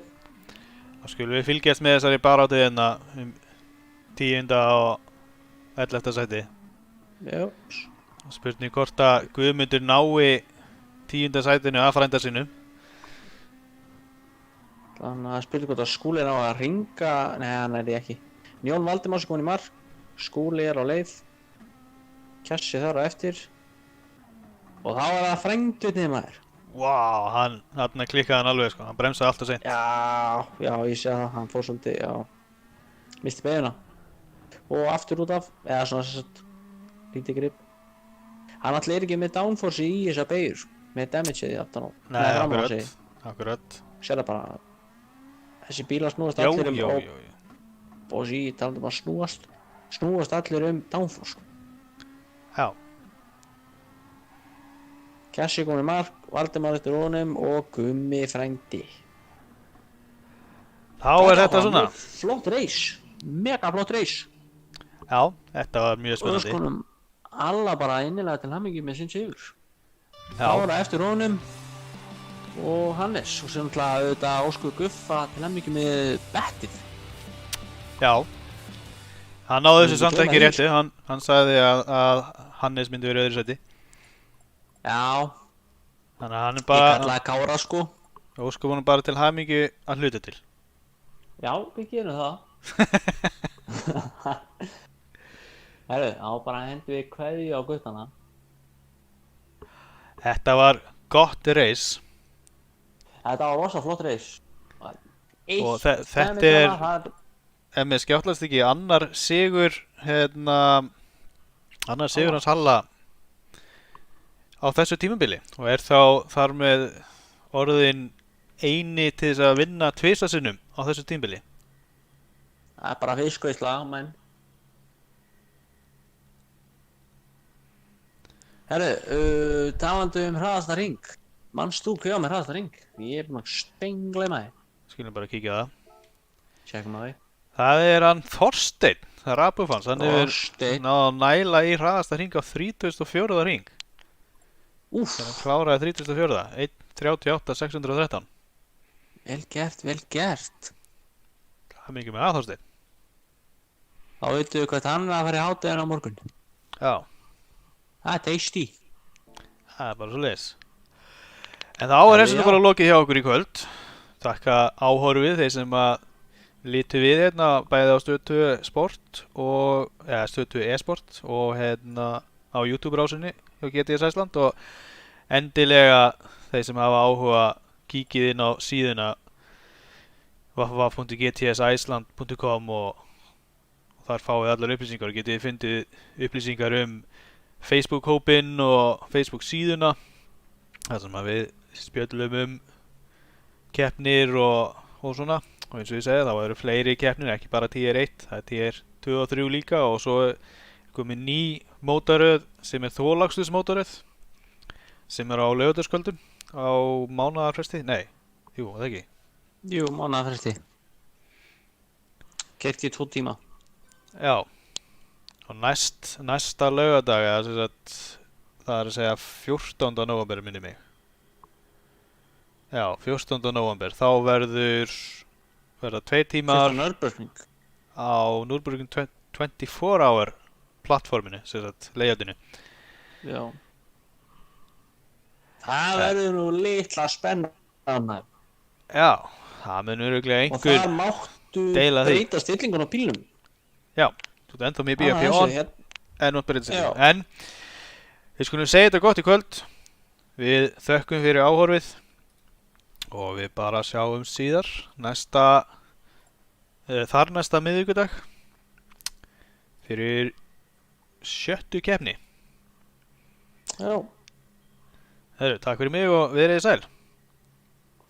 Þá skulum við fylgjast með þessari baráttu hérna 10. og 11. sæti. Já. Spurning hvort að Guðmundur nái 10. sætinu að frænda sínum. Þannig að spila hvort að Skúli er á að ringa. Nei, hann er ekki. Jón Valdimar sem komin í mark. Skúli er á leið. Kjassi þar á eftir. Og þá er það frændutnið maður. Vá, hann klikkaði hann alveg sko, hann bremsaði alltaf seint. Já, ég sé það. Hann fór svolítið, já. Misti beiguna. Og aftur út af. Eða svona sett. Lítið grip. Hann alltaf er ekki með downforce í þessa beigur. Með damage-ið í aftan á. Nei, akkurat. Sér það bara. Þessi bílar snúast Já. Og sí, talandi að snúast allir downforce. Já. Kjassi kom í mark, Valdimar eftir honum og Gummi frændi. Þá er þetta svona. Flott reis, mega flott reis. Já, þetta var mjög Og spennandi. skonum alla bara innilega til hamingju með sinn sigur. Já. Þá er það eftir honum og Hannes og sem auðvitað Óskur Guffa til hamingju með bettið. Já. Hann náði þessu Ég samt gleyma ekki því, réttu, hann sagði að Hannes myndi verið öðru sæti. Já, Þannig að hann er ég bara, kallaði Kára sko. óskum honum bara til hamingju að hluta til. Já, við gerum það. Herru, á bara hendur við kveðju á guttana. Þetta var gott reis. Þetta var rosa flott reis. Og þetta ef mér skjáttlast ekki, annar sigur hans Halla á þessu tímabili og er þá þar með orðin eini til þess að vinna tvisvar sinnum á þessu tímabili. Það er bara fiskveisla, menn. Herru, talandi hraðasta hring. Manst þú hvað með hraðasta hring? Ég er búinn að steingleyma þig. Skulum bara kíkja á það. Tjekkum að því. Það er hann Þorsteinn, það er Rapufans, hann hefur Þorsteinn. náð að næla í hraðasta hring á 34. hring. Úff, Hann kláraði 34. 1.38.613. vel gert, vel gert. Það er mikið með að Þorsteinn. Þá veitum við hvað hann er að fara í hádeginu á morgun. Já, Það er tasty. það er bara svo leis. En þá er þessu Já. bara lokið hjá okkur í kvöld. Takka áhorfið þeir sem að lítu við hérna bæði á Stöð 2 Sport og Stöð 2 e-sport og hérna á YouTube-rásinni hjá GTS Iceland og endilega þeir sem hafa áhuga kíkið inn á síðuna www.gtsiceland.com og þar fáið allar upplýsingar og getið fundið upplýsingar Facebook-hópinn og Facebook-síðuna þar sem að við spjöllum keppnir og svona og eins og ég segi þá eru fleiri keppnir, ekki bara tier 1, það er tier 2 og 3 líka og svo er komið ný mótaröð sem er þólagstusmótaröð sem er á laugardagskvöldum á mánaðarfresti, nei, jú, það ekki. Jú, mánaðarfresti. Keypti í 2 tíma. Já, og næsta laugardag, það er að segja 14. nóvember minni mig. Já, 14. nóvember, þá verða 2 tímar Fyrsta Nürburgring. á Nürburgring 24 hour plattforminu, layoutinu. Já. Það verður nú litla spennan. Já, það mun örugglega Og einhver það máttu deila því. breyta stillingun á bílnum. Já, þú ert ennþá með Ah, BFP on en út breyta Já. sig. En við skulum segja þetta gott í kvöld. Við þökkum fyrir áhorfið og við bara sjáum síðar þar næsta miðvikudag fyrir 7. keppni. Já. Takk fyrir mig og verið sæl.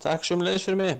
Takk sömuleiðis fyrir mig.